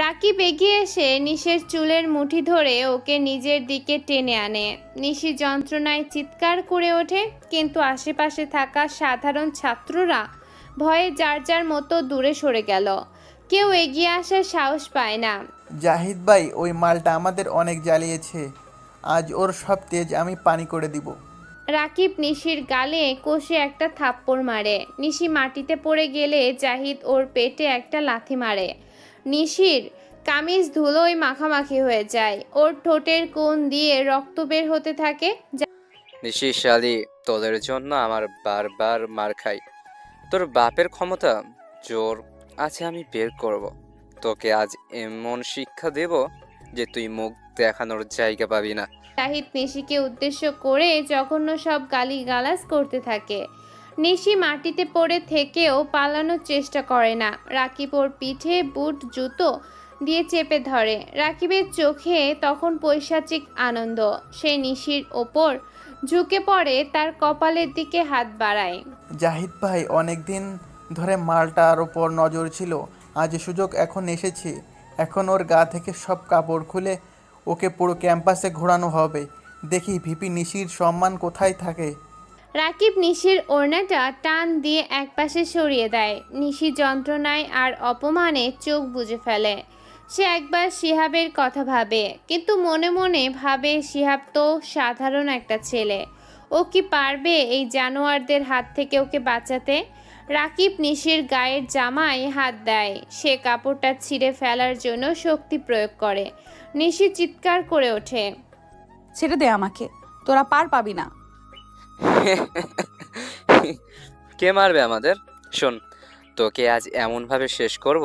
রাকিব এগিয়ে এসে নিশির চুলের মুঠি ধরে ওকে নিজের দিকে টেনে আনে। নিশি যন্ত্রণায় চিৎকার করে ওঠে, কিন্তু আশেপাশে থাকা সাধারণ ছাত্ররা ভয়ে যার যার মতো দূরে সরে গেল। কেউ এগিয়ে আসার সাহস পায় না। জাহিদ ভাই, ওই মালটা আমাদের অনেক জ্বালিয়েছে, আজ ওর সব তেজ আমি পানি করে দিব। রাকিব নিশির গালে কষে একটা থাপ্পড় মারে। নিশি মাটিতে পড়ে গেলে জাহিদ ওর পেটে একটা লাথি মারে। নিশির কামিজ ধুলোয় মাখামাখি হয়ে যায়, ওর ঠোঁটের কোণ দিয়ে রক্ত বের হতে থাকে। নিশি শালি, তোদের জন্য আমার বারবার মার খাই। তোর বাপের ক্ষমতা জোর আছে আমি বের করব। তোকে আজ এমন শিক্ষা দেব যে তুই মুখ দেখানোর জায়গা পাবি না। জাহিদ নিশিকে উদ্দেশ্য করে জঘন্য সব গালিগালাজ করতে থাকে। নিশি মাটিতে পড়ে থেকেও পালানোর চেষ্টা করে না। রাকিব ওর পিঠে বুট জুতো দিয়ে চেপে ধরে। রাকিবের চোখে তখন পৈশাচিক আনন্দ। সে নিশির ওপর ঝুঁকে পড়ে, তার কপালের দিকে হাত বাড়ায়। জাহিদ ভাই, অনেক দিন ধরে মালটার ওপর নজর ছিল, আজ সুযোগ এখন এসেছে। এখন ওর গা থেকে সব কাপড় খুলে ওকে পুরো ক্যাম্পাসে ঘোরানো হবে। দেখি ভিপি নিশির সম্মান কোথায় থাকে। রাকিব নিশির ওড়নাটা টান দিয়ে একপাশে সরিয়ে দেয়। নিশি যন্ত্রণায় আর অপমানে চোখ বুজে ফেলে। সে একবার শিহাবের কথা ভাবে, কিন্তু মনে মনে ভাবে শিহাব তো সাধারণ একটা ছেলে, ও কি পারবে এই জানোয়ারদের হাত থেকে ওকে বাঁচাতে। রাকিব নিশির গায়ের জামায় হাত দেয়। সে কাপড়টা ছিঁড়ে ফেলার জন্য শক্তি প্রয়োগ করে। নিশি চিৎকার করে ওঠে, ছেড়ে দে আমাকে, তোরা পার পাবি না। কে মারবে আমাদের? শোন, তোকে আজ এমনভাবে শেষ করব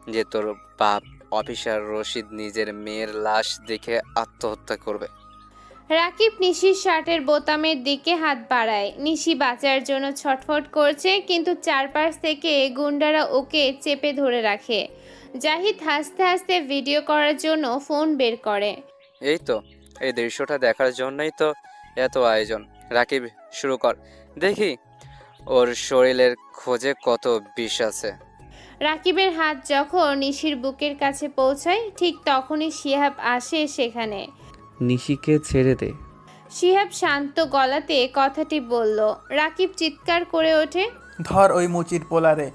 যে তোর বাপ অফিসার রশিদ নিজের মেয়ের লাশ দেখে আত্মহত্যা করবে। রাকিব নিশির শার্টের বোতামের দিকে হাত বাড়ায়। নিশি বাঁচার জন্য ছটফট করছে, কিন্তু চারপাশ থেকে গুন্ডারা ওকে চেপে ধরে রাখে। জাহিদ হাসতে হাসতে ভিডিও করার জন্য ফোন বের করে। এই তো, এই দৃশ্যটা দেখার জন্যই তো এত আয়োজন। রাকিব, শুরু কর, দেখি ওর শরীরের খোঁজে কত বিষ আছে। রাকিবের হাত যখন নিশির বুকের কাছে পৌঁছায়, ঠিক তখনই শিহাব আসে সেখানে। নিশিকে ছেড়ে দে। শিহাব শান্ত গলাতে কথাটি বলল। রাকিব চিৎকার করে ওঠে, ধর ওই মুচির পোলারে,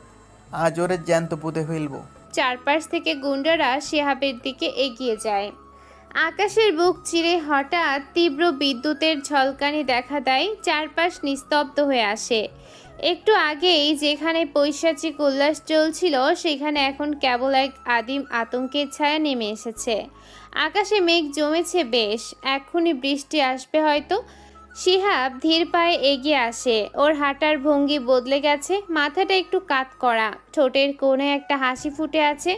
আজ ওরে জ্যান্ত পুঁতে ফেলবো। চারপাশ থেকে গুন্ডারা শিহাবের দিকে এগিয়ে যায়। আকাশের বুক চিরে হঠাৎ তীব্র বিদ্যুতের ঝলকানি দেখা দেয়। চারপাশ নিস্তব্ধ হয়ে আসে। একটু আগেই যেখানে পৈশাচিক উল্লাস চলছিল, সেখানে এখন কেবল এক আদিম আতঙ্কের ছায়া নেমে এসেছে। আকাশে মেঘ জমেছে বেশ, এক্ষুনি বৃষ্টি আসবে হয়তো। শিহাব ধীর পায়ে এগিয়ে আসে। ওর হাঁটার ভঙ্গি বদলে গেছে, মাথাটা একটু কাত করা, ঠোঁটের কোণে একটা হাসি ফুটে আছে।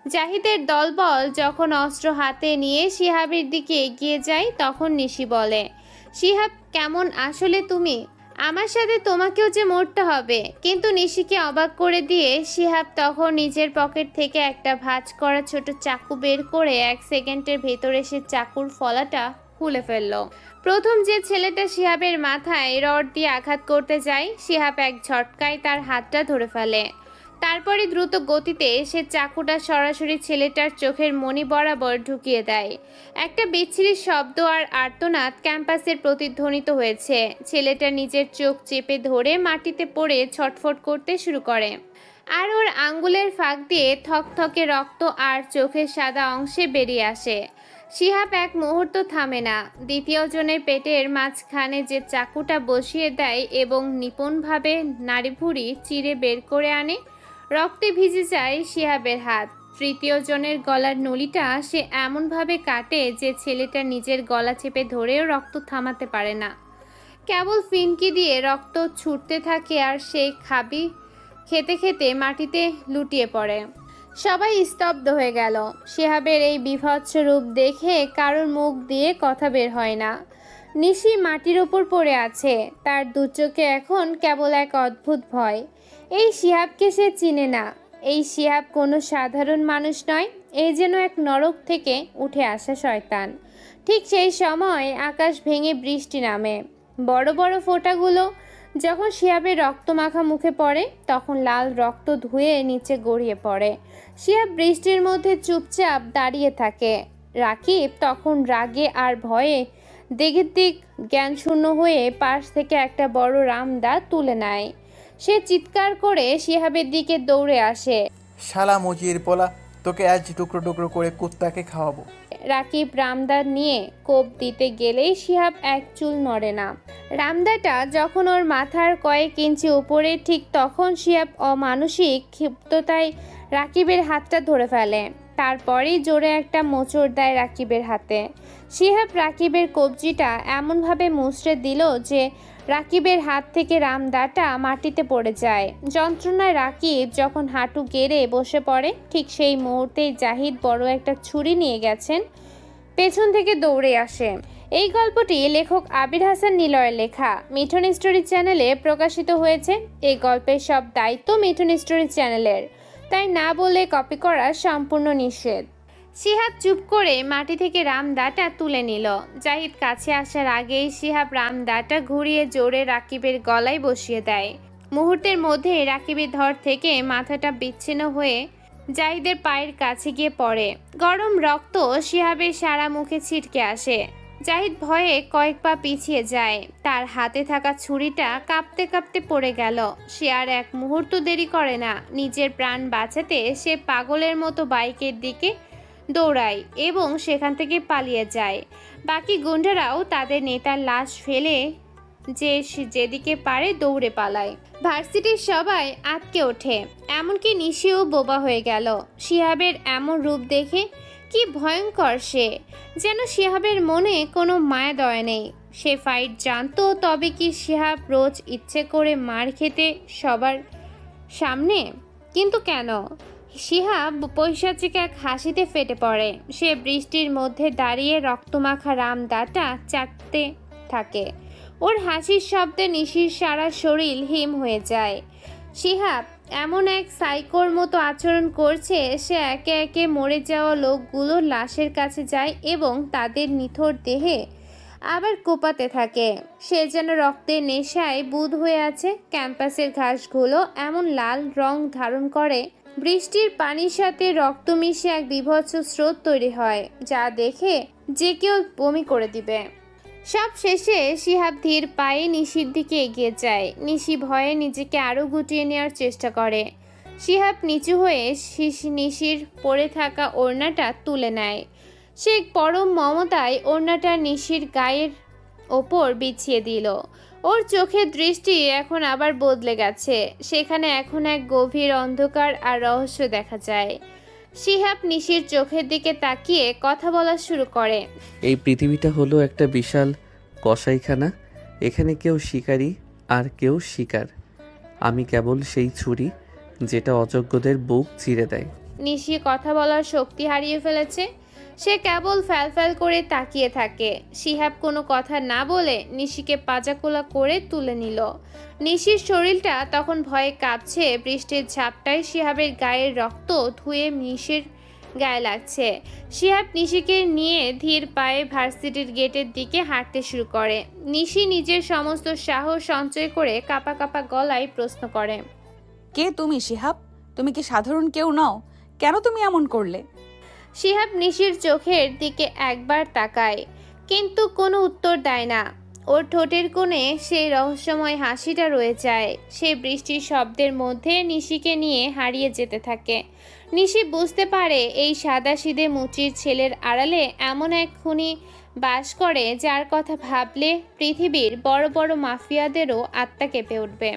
জাহিদের দলবল যখন অস্ত্র হাতে নিয়ে শিহাবের দিকে এগিয়ে যায়, তখন নিশি বলে, শিহাব কেমন আসলে তুমি? আমার সাথে তোমাকেও যে মরতে হবে। কিন্তু নিশিকে অবাক করে দিয়ে শিহাব তখন নিজের পকেট থেকে একটা ভাঁজ করা ছোট চাকু বের করে 1 সেকেন্ডের ভেতরে সে চাকুর ফলাটা খুলে ফেলল। প্রথম যে ছেলেটা শিহাবের মাথায় রড দিয়ে আঘাত করতে যায়, শিহাব এক ঝটকায় তার হাতটা ধরে ফেলে। তারপরে দ্রুত গতিতে সে চাকুটা সরাসরি ছেলেটার চোখের মণি বরাবর ঢুকিয়ে দেয়। একটা বিচ্ছিরি শব্দ আর আর্তনাদ ক্যাম্পাসের প্রতিধ্বনিত হয়েছে। ছেলেটা নিজের চোখ চেপে ধরে মাটিতে পড়ে ছটফট করতে শুরু করে, আর ওর আঙ্গুলের ফাঁক দিয়ে থকথকে রক্ত আর চোখের সাদা অংশে বেরিয়ে আসে। শিহাব এক মুহূর্ত থামে না, দ্বিতীয় জনের পেটের মাঝখানে যে চাকুটা বসিয়ে দেয় এবং নিপুণভাবে নাড়িভুড়ি চিরে বের করে আনে। রক্তে ভিজে যায় শিহাবের হাত। তৃতীয় জনের গলার নলিটা সে এমনভাবে কাটে যে ছেলেটা নিজের গলা চেপে ধরেও রক্ত থামাতে পারে না। কেবল ফিনকি দিয়ে রক্ত ছুটতে থাকে আর সে খেতে খেতে মাটিতে লুটিয়ে পড়ে। সবাই স্তব্ধ হয়ে গেল। শিহাবের এই বীভৎস রূপ দেখে কারোর মুখ দিয়ে কথা বের হয় না। নিশি মাটির ওপর পড়ে আছে, তার দু চোখে এখন কেবল এক অদ্ভুত ভয়। এই শিহাবকে সে চিনে না। এই শিহাব কোনো সাধারণ মানুষ নয়, এই যেন এক নরক থেকে উঠে আসা শয়তান। ঠিক সেই সময় আকাশ ভেঙে বৃষ্টি নামে। বড় বড় ফোঁটাগুলো যখন শিহাবের রক্তমাখা মুখে পড়ে, তখন লাল রক্ত ধুয়ে নিচে গড়িয়ে পড়ে। শিহাব বৃষ্টির মধ্যে চুপচাপ দাঁড়িয়ে থাকে। রাকিব তখন রাগে আর ভয়ে দিক জ্ঞানশূন্য হয়ে পাশ থেকে একটা বড় রামদা তুলে নেয়। সে চিৎকার করে শিহাবের দিকে দৌড়ে আসে। শালা মুচির পোলা, তোকে আজ টুকরো টুকরো করে কুত্তাকে খাওয়াবো। রাকিব রামদা নিয়ে কোপ দিতে গেলেই শিহাব এক চুল নড়ে না। রামদাটা যখন ওর মাথার কয়েক ইঞ্চি উপরে, ঠিক তখন শিহাব অমানসিক ক্ষিপ্ততায় রাকিবের হাতটা ধরে ফেলে। তারপরেই জোরে একটা মোচড় দেয় রাকিবের হাতে। শিহাব রাকিবের কবজিটা এমনভাবে মুচড়ে দিল যে রাকিবের হাত থেকে রামদাটা মাটিতে পড়ে যায়। যন্ত্রণায় রাকিব যখন হাঁটু গেড়ে বসে পড়ে, ঠিক সেই মুহূর্তেই জাহিদ বড় একটা ছুরি নিয়ে গেছেন, পেছন থেকে দৌড়ে আসে। এই গল্পটি লেখক আবির হাসান নিলয়ের লেখা, মিঠুন স্টোরি চ্যানেলে প্রকাশিত হয়েছে। এই গল্পের সব দায়িত্ব মিঠুন স্টোরি চ্যানেলের, তাই না বলে কপি করা সম্পূর্ণ নিষেধ। শিহাব চুপ করে মাটি থেকে রামদাটা তুলে নিল। জাহিদ কাছে আসার আগেই শিহাব রামদাটা ঘুরিয়ে জোরে রাকিবের গলায় বসিয়ে দেয়। মুহূর্তের মধ্যে রাকিবের ধর থেকে মাথাটা বিচ্ছিন্ন হয়ে জাহিদের পায়ের কাছে গিয়ে পড়ে। গরম রক্ত শিহাবের সারা মুখে ছিটকে আসে। জাহিদ ভয়ে কয়েক পা পিছিয়ে যায়। তার হাতে থাকা ছুরিটা কাঁপতে কাঁপতে পড়ে গেল। সে আর এক মুহূর্ত দেরি করে না। নিজের প্রাণ বাঁচাতে সে পাগলের মতো বাইকের দিকে দৌড়ায় এবং সেখান থেকে পালিয়ে যায়। বাকি গুন্ডারাও তাদের নেতার লাশ ফেলে যেদিকে পারে দৌড়ে পালায়। ভার্সিটির সবাই আটকে ওঠে, এমনকি নিশিও বোবা হয়ে গেল। শিহাবের এমন রূপ দেখে কি ভয়ঙ্কর সে! যেন শিহাবের মনে কোনো মায়া দয়া নেই। সে ফাইট জানতো, তবে কি শিহাব রোজ ইচ্ছে করে মার খেতে সবার সামনে? কিন্তু কেন? শিহাব পৈশাচিক এক হাসিতে ফেটে পড়ে। সে বৃষ্টির মধ্যে দাঁড়িয়ে রক্তমাখা রামদাটা চাটতে থাকে। ওর হাসির শব্দে নিশির সারা শরীর হিম হয়ে যায়। শিহাব এমন এক সাইকোর মতো আচরণ করছে, সে একে একে মরে যাওয়া লোকগুলোর লাশের কাছে যায় এবং তাদের নিথর দেহে আবার কোপাতে থাকে। সে যেন রক্তের নেশায় বুঁদ হয়ে আছে। ক্যাম্পাসের ঘাসগুলো এমন লাল রং ধারণ করে, বৃষ্টির পানির সাথে রক্ত মিশে এক বীভৎস স্রোত তৈরি হয়, যা দেখে যে কেউ বমি করে দিবে। সব শেষে শিহাব ধীর পায়ে নিশির দিকে এগিয়ে যায়। নিশি ভয়ে নিজেকে আরও গুটিয়ে নেওয়ার চেষ্টা করে। শিহাব নিচু হয়ে নিশির পড়ে থাকা ওড়নাটা তুলে নেয়। সে পরম মমতায় ওড়নাটা নিশির গায়ের ওপর বিছিয়ে দিল। ওর চোখের দৃষ্টি এখন আবার বদলে গেছে। সেখানে এখন এক গভীর অন্ধকার আর রহস্য দেখা যায়। শিহাব নিশির চোখের দিকে তাকিয়ে কথা বলা শুরু করে। এই পৃথিবীটা হলো একটা বিশাল কসাইখানা। এখানে কেউ শিকারী আর কেউ শিকার। আমি কেবল সেই ছুরি যেটা অযোগ্যদের বুক চিরে দেয়। নিশি কথা বলার শক্তি হারিয়ে ফেলেছে। সে কেবল ফ্যাল করে তাকিয়ে থাকে। শিহাব কোনো কথা না বলে নিশিকে পাজাকোলা করে তুলে নিল। নিশির শরীরটা তখন ভয়ে কাঁপছে। বৃষ্টির ঝাপটায় শিহাবের গায়ের রক্ত ধুয়ে নিশির গায়ে লাগছে। শিহাব নিশিকে নিয়ে ধীর পায়ে ভার্সিটির গেটের দিকে হাঁটতে শুরু করে। নিশি নিজের সমস্ত সাহস সঞ্চয় করে কাঁপা কাঁপা গলায় প্রশ্ন করে, কে তুমি শিহাব? তুমি কি সাধারণ কেউ নও? কেন তুমি এমন করলে? শিহাব নিশির চোখের দিকে একবার তাকায়, কিন্তু কোনো উত্তর দেয় না। ওর ঠোঁটের কোণে সেই রহস্যময় হাসিটা রয়ে যায়। সে বৃষ্টির শব্দের মধ্যে নিশিকে নিয়ে হারিয়ে যেতে থাকে। নিশি বুঝতে পারে এই সাদাসিধে মুচির ছেলের আড়ালে এমন এক খুনি বাস করে যার কথা ভাবলে পৃথিবীর বড় বড় মাফিয়াদেরও আত্মা কেঁপে উঠবে।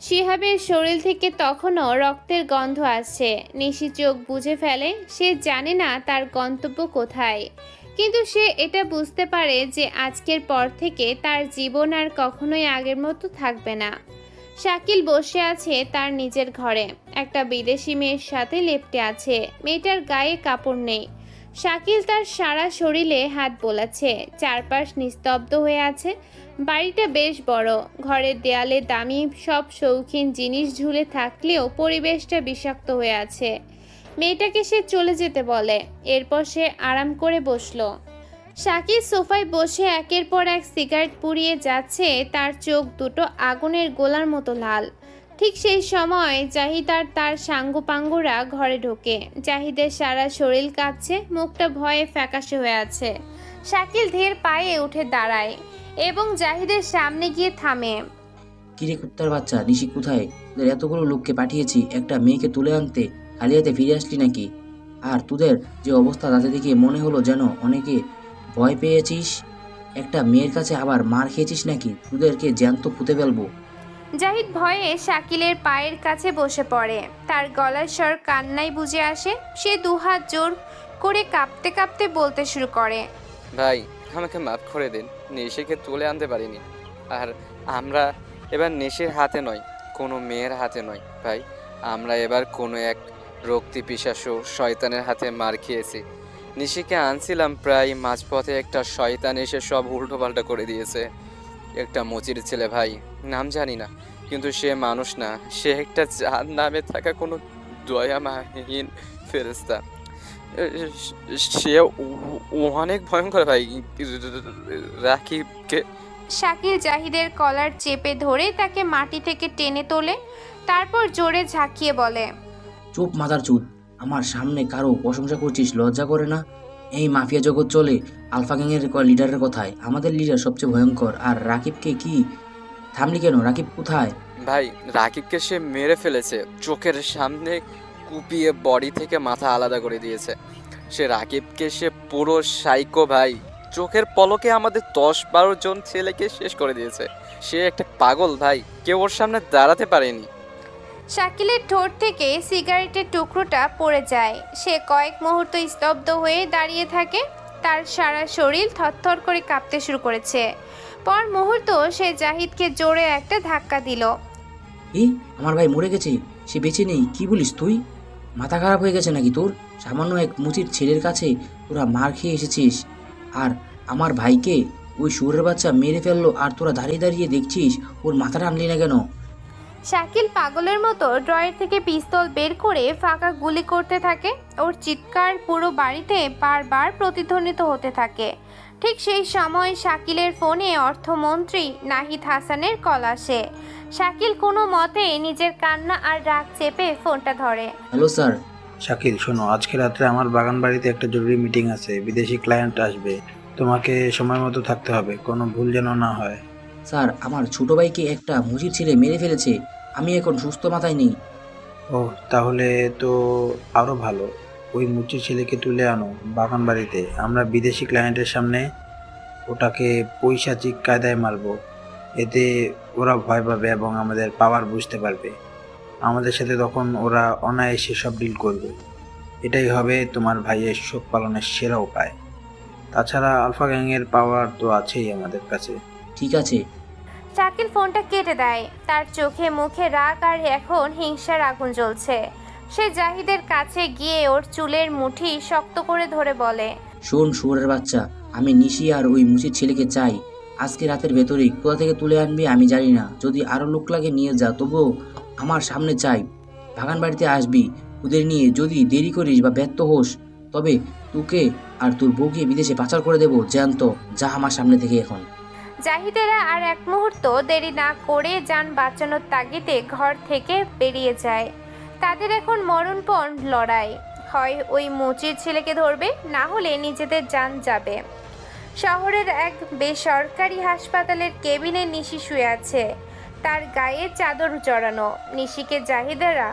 শিহাবের শরীর থেকে তখনও রক্তের গন্ধ আসছে। নিশি চোখ বুজে ফেলে। সে জানে না তার গন্তব্য কোথায়, কিন্তু সে এটা বুঝতে পারে যে আজকের পর থেকে তার জীবন আর কখনোই আগের মতো থাকবে না। শাকিল বসে আছে তার নিজের ঘরে। একটা বিদেশি মেয়ের সাথে লেপ্টে আছে। মেয়েটার গায়ে কাপড় নেই। শাকিল তার সারা শরীরে হাত বোলাচ্ছে। চারপাশ নিস্তব্ধ হয়ে আছে। বাড়িটা বেশ বড়। ঘরের দেয়ালে দামি সব শৌখিন জিনিস ঝুলে থাকলেও পরিবেশটা বিষাক্ত হয়ে আছে। মেয়েটাকে সে চলে যেতে বলে। এরপর সে আরাম করে বসলো। শাকিল সোফায় বসে একের পর এক সিগারেট পুড়িয়ে যাচ্ছে। তার চোখ দুটো আগুনের গোলার মতো লাল। ঠিক সেই সময় জাহিদ আর তার সাঙ্গপাঙ্গরা ঘরে ঢোকে। জাহিদের সারা শরীর কাঁপছে, মুখটা ভয়ে ফ্যাকাশে হয়ে আছে। শাকিল ধীর পায়ে উঠে দাঁড়ায় এবং জাহিদের সামনে গিয়ে থামে। কিরে কুত্তার বাচ্চা, নিশি কোথায়? তোদের এতগুলো লোককে পাঠিয়েছি একটা মেয়েকে তুলে আনতে, খালি হাতে ফিরে আসলি নাকি? আর তোদের যে অবস্থা তাতে দেখে মনে হলো যেন অনেকে ভয় পেয়েছিস। একটা মেয়ের কাছে আবার মার খেয়েছিস নাকি? তোদেরকে জ্যান্ত পুঁতে ফেলবো। জাহিদ ভয়ে শাকিলের পায়ের কাছে বসে পড়ে। তার গলার স্বর কান্নায় বুঝে আসে। সে দুহাত জোর করে কাঁপতে কাঁপতে বলতে শুরু করে, ভাই আমাকে মাফ করে দিন, নিশিকে তুলে আনতে পারিনি। আর আমরা এবার নিশির হাতে নয়, কোনো মেয়ের হাতে নয় ভাই। আমরা এবার কোনো এক রক্তি পিশাচু শয়তানের হাতে মার খেয়েছি। নিশিকে আনছিলাম প্রায় মাঝপথে একটা শয়তান এসে সব উল্টোপাল্টা করে দিয়েছে। একটা মুচির ছেলে ভাই, নাম জানি না, কিন্তু সে মানুষ না, সে একটা যার নামে থাকা কোনো দয়ামাহীন ফেরেশতা। সে অনেক ভয়ঙ্কর ভাই। রাকিবকে শাকিল জাহিদের কলার চেপে ধরে তাকে মাটি থেকে টেনে তোলে। তারপর জোরে ঝাঁকিয়ে বলে, চুপ মাথার চুদ, আমার সামনে কারো প্রশংসা করছিস, লজ্জা করে না? এই মাফিয়া জগৎ চলে আলফা গ্যাংয়ের লিডারের কথায়। আমাদের লিডার সবচেয়ে ভয়ঙ্কর। আর রাকিবকে কি থামলি কেন? রাকিব কোথায়? ভাই রাকিবকে সে মেরে ফেলেছে, চোখের সামনে কুপিয়ে বডি থেকে মাথা আলাদা করে দিয়েছে। সে রাকিবকে সে পুরো সাইকো ভাই, চোখের পলকে আমাদের 10-12 জন ছেলেকে শেষ করে দিয়েছে। সে একটা পাগল ভাই, কেউ ওর সামনে দাঁড়াতে পারেনি। শাকিলের ঠোঁট থেকে সিগারেটের টুকরোটা পড়ে যায়। সে কয়েক মুহূর্ত স্তব্ধ হয়ে দাঁড়িয়ে থাকে। তার সারা শরীর থরথর করে কাঁপতে শুরু করেছে। পর মুহূর্ত সে জাহিদকে জোরে একটা ধাক্কা দিল। এই আমার ভাই মরে গেছে, সে বেঁচে নেই। কি বলিস তুই? মাথা খারাপ হয়ে গেছে নাকি তোর? সামান্য এক মুচির ছেলের কাছে তোরা মার খেয়ে এসেছিস, আর আমার ভাইকে ওই শুয়োরের বাচ্চা মেরে ফেললো, আর তোরা দাঁড়িয়ে দাঁড়িয়ে দেখছিস। ওর মাথাটা আনলি না কেন? শাকিল পাগলের মতো ড্রয়ার থেকে পিস্তল বের করে ফাঁকা গুলি করতে থাকে। ওর চিৎকার পুরো বাড়িতে বারবার প্রতিধ্বনিত হতে থাকে। ঠিক সেই সময় শাকিলের ফোনে অর্থমন্ত্রী নাহিদ হাসানের কল আসে। শাকিল কোনো মতে নিজের কান্না আর রাগ চেপে ফোনটা ধরে। Hello sir. শাকিল শোনো, আজকে রাত্রে আমার বাগান বাড়িতে একটা জরুরি মিটিং আছে, বিদেশি ক্লায়েন্ট আসবে, তোমাকে সময় মতো থাকতে হবে, কোনো ভুল যেন না হয়। স্যার, আমার ছোট ভাইকে একটা মুচির ছেলে মেরে ফেলেছে, আমি এখন সুস্থ মাথায় নেই। ও তাহলে তো আরও ভালো, ওই মুচির ছেলেকে তুলে আনো বাগান বাড়িতে। আমরা বিদেশি ক্লায়েন্টের সামনে ওটাকে পৈশাচিক কায়দায় মারবো, এতে ওরা ভয় পাবে এবং আমাদের পাওয়ার বুঝতে পারবে। আমাদের সাথে তখন ওরা অনায়াসে সব ডিল করবে। এটাই হবে তোমার ভাইয়ের শোক পালনের সেরা উপায়। তাছাড়া আলফা গ্যাংয়ের পাওয়ার তো আছেই আমাদের কাছে। ঠিক আছে। শাকিল ফোনটা কেটে দেয়। তার চোখে মুখে রাগ আর এখন হিংসার আগুন জ্বলছে। সে জাহিদের কাছে গিয়ে ওর চুলের মুঠি শক্ত করে ধরে বলে, শোন শুয়োরের বাচ্চা, আমি নিশি আর ওই মুচির ছেলেকে চাই। আজকে রাতের ভেতরেই কোথা থেকে তুলে আনবি আমি জানি না, যদি আরো লোক লাগে নিয়ে যা, তবুও আমার সামনে চাই। বাগান বাড়িতে আসবি ওদের নিয়ে, যদি দেরি করিস বা ব্যর্থ হোস তবে তোকে আর তোর বউকে বিদেশে পাচার করে দেবো জ্যান্ত। যা আমার সামনে থেকে এখন। জাহিদেরা আর এক মুহূর্ত দেরি না করে যান বাঁচানোর তাগিদে ঘর থেকে বেরিয়ে যায়। তাদের এখন মরণপণ লড়াই, হয় ওই মুচির ছেলেকে ধরবে, না হলে নিজেদের জান যাবে। শহরের এক বেসরকারি হাসপাতালের কেবিনে নিশি শুয়ে আছে, তার গায়ে চাদর জড়ানো। নিশিকে জাহিদেরা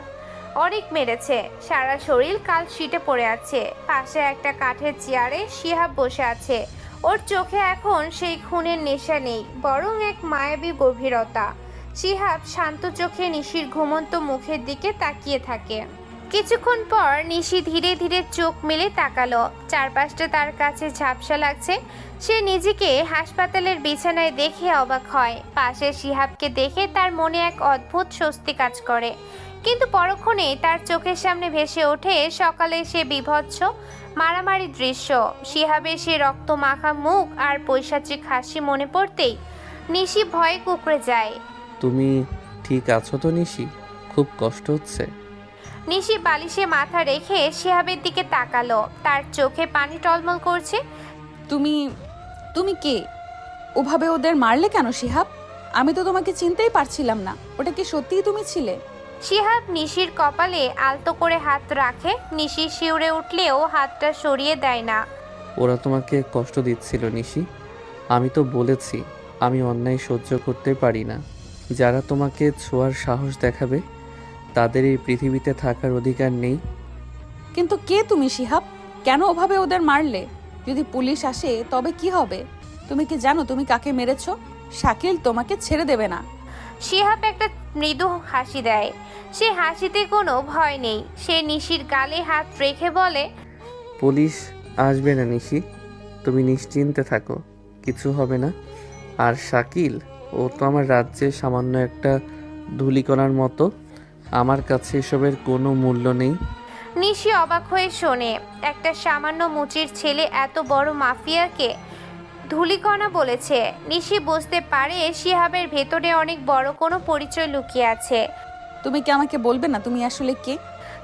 অনেক মেরেছে, সারা শরীর কাল শীটে পড়ে আছে। পাশে একটা কাঠের চেয়ারে শিহাব বসে আছে। ওর চোখে এখন সেই খুনের নেশা নেই, বরং এক মায়াবী গভীরতা। শিহাব শান্ত চোখে নিশির ঘুমন্ত মুখের দিকে তাকিয়ে থাকে। কিছুক্ষণ পর নিশি ধীরে ধীরে চোখ মেলে তাকালো। চারপাশটা তার কাছে ঝাপসা লাগছে। সে নিজেকে হাসপাতালের বিছানায় দেখে অবাক হয়। পাশে শিহাবকে দেখে তার মনে এক অদ্ভুত স্বস্তি কাজ করে, কিন্তু পরক্ষণে তার চোখের সামনে ভেসে ওঠে সকালে সে বীভৎস মারামারি দৃশ্য। শিহাবের সে রক্ত মাখা মুখ আর পৈশাচিক হাসি মনে পড়তেই নিশি ভয়ে কুঁকড়ে যায়। তুমি ঠিক আছো তো নিশি? খুব কষ্ট হচ্ছে? নিশি বালিশে মাথা রেখে শিহাবের দিকে তাকালো, তার চোখে পানি টলমল করছে। তুমি তুমি কে? ওভাবে ওদের মারলে কেন শিহাব? আমি তো তোমাকে চিনতেই পারছিলাম না। ওটা কি সত্যিই তুমি ছিলে? শিহাব নিশির কপালে আলতো করে হাত রাখে। নিশি শিউরে উঠলেও হাতটা সরিয়ে দেয় না। ওরা তোমাকে কষ্ট দিচ্ছিল নিশি। আমি তো বলেছি আমি অন্যায় সহ্য করতে পারি না। যারা তোমাকে ছোঁয়ার সাহস দেখাবে তাদের এই পৃথিবীতে থাকার অধিকার নেই। কিন্তু কে তুমি শিহাব? কেন ওভাবে ওদের মারলে? যদি পুলিশ আসে তবে কি হবে? তুমি কি জানো তুমি কাকে মেরেছো? শাকিল তোমাকে ছেড়ে দেবে না। শিহাব একটা মৃদু হাসি দেয়। সে হাসিতে কোনো ভয় নেই। সে নিশির গালে হাত রেখে বলে, পুলিশ আসবে না নিশি, তুমি নিশ্চিন্তে থাকো, কিছু হবে না। আর শাকিল, ও তো আমার রাজ্যে সামান্য একটা ধূলিকণার মতো। আমার কাছে এসবের কোনো মূল্য নেই। নিশি অবাক হয়ে শোনে, একটা সামান্য মুচির ছেলে এত বড় মাফিয়াকে ধূলিকণা বলেছে। নিশি বুঝতে পারে শিহাবের ভেতরে অনেক বড় কোনো পরিচয় লুকিয়ে আছে। তুমি কি আমাকে বলবে না তুমি আসলে কে?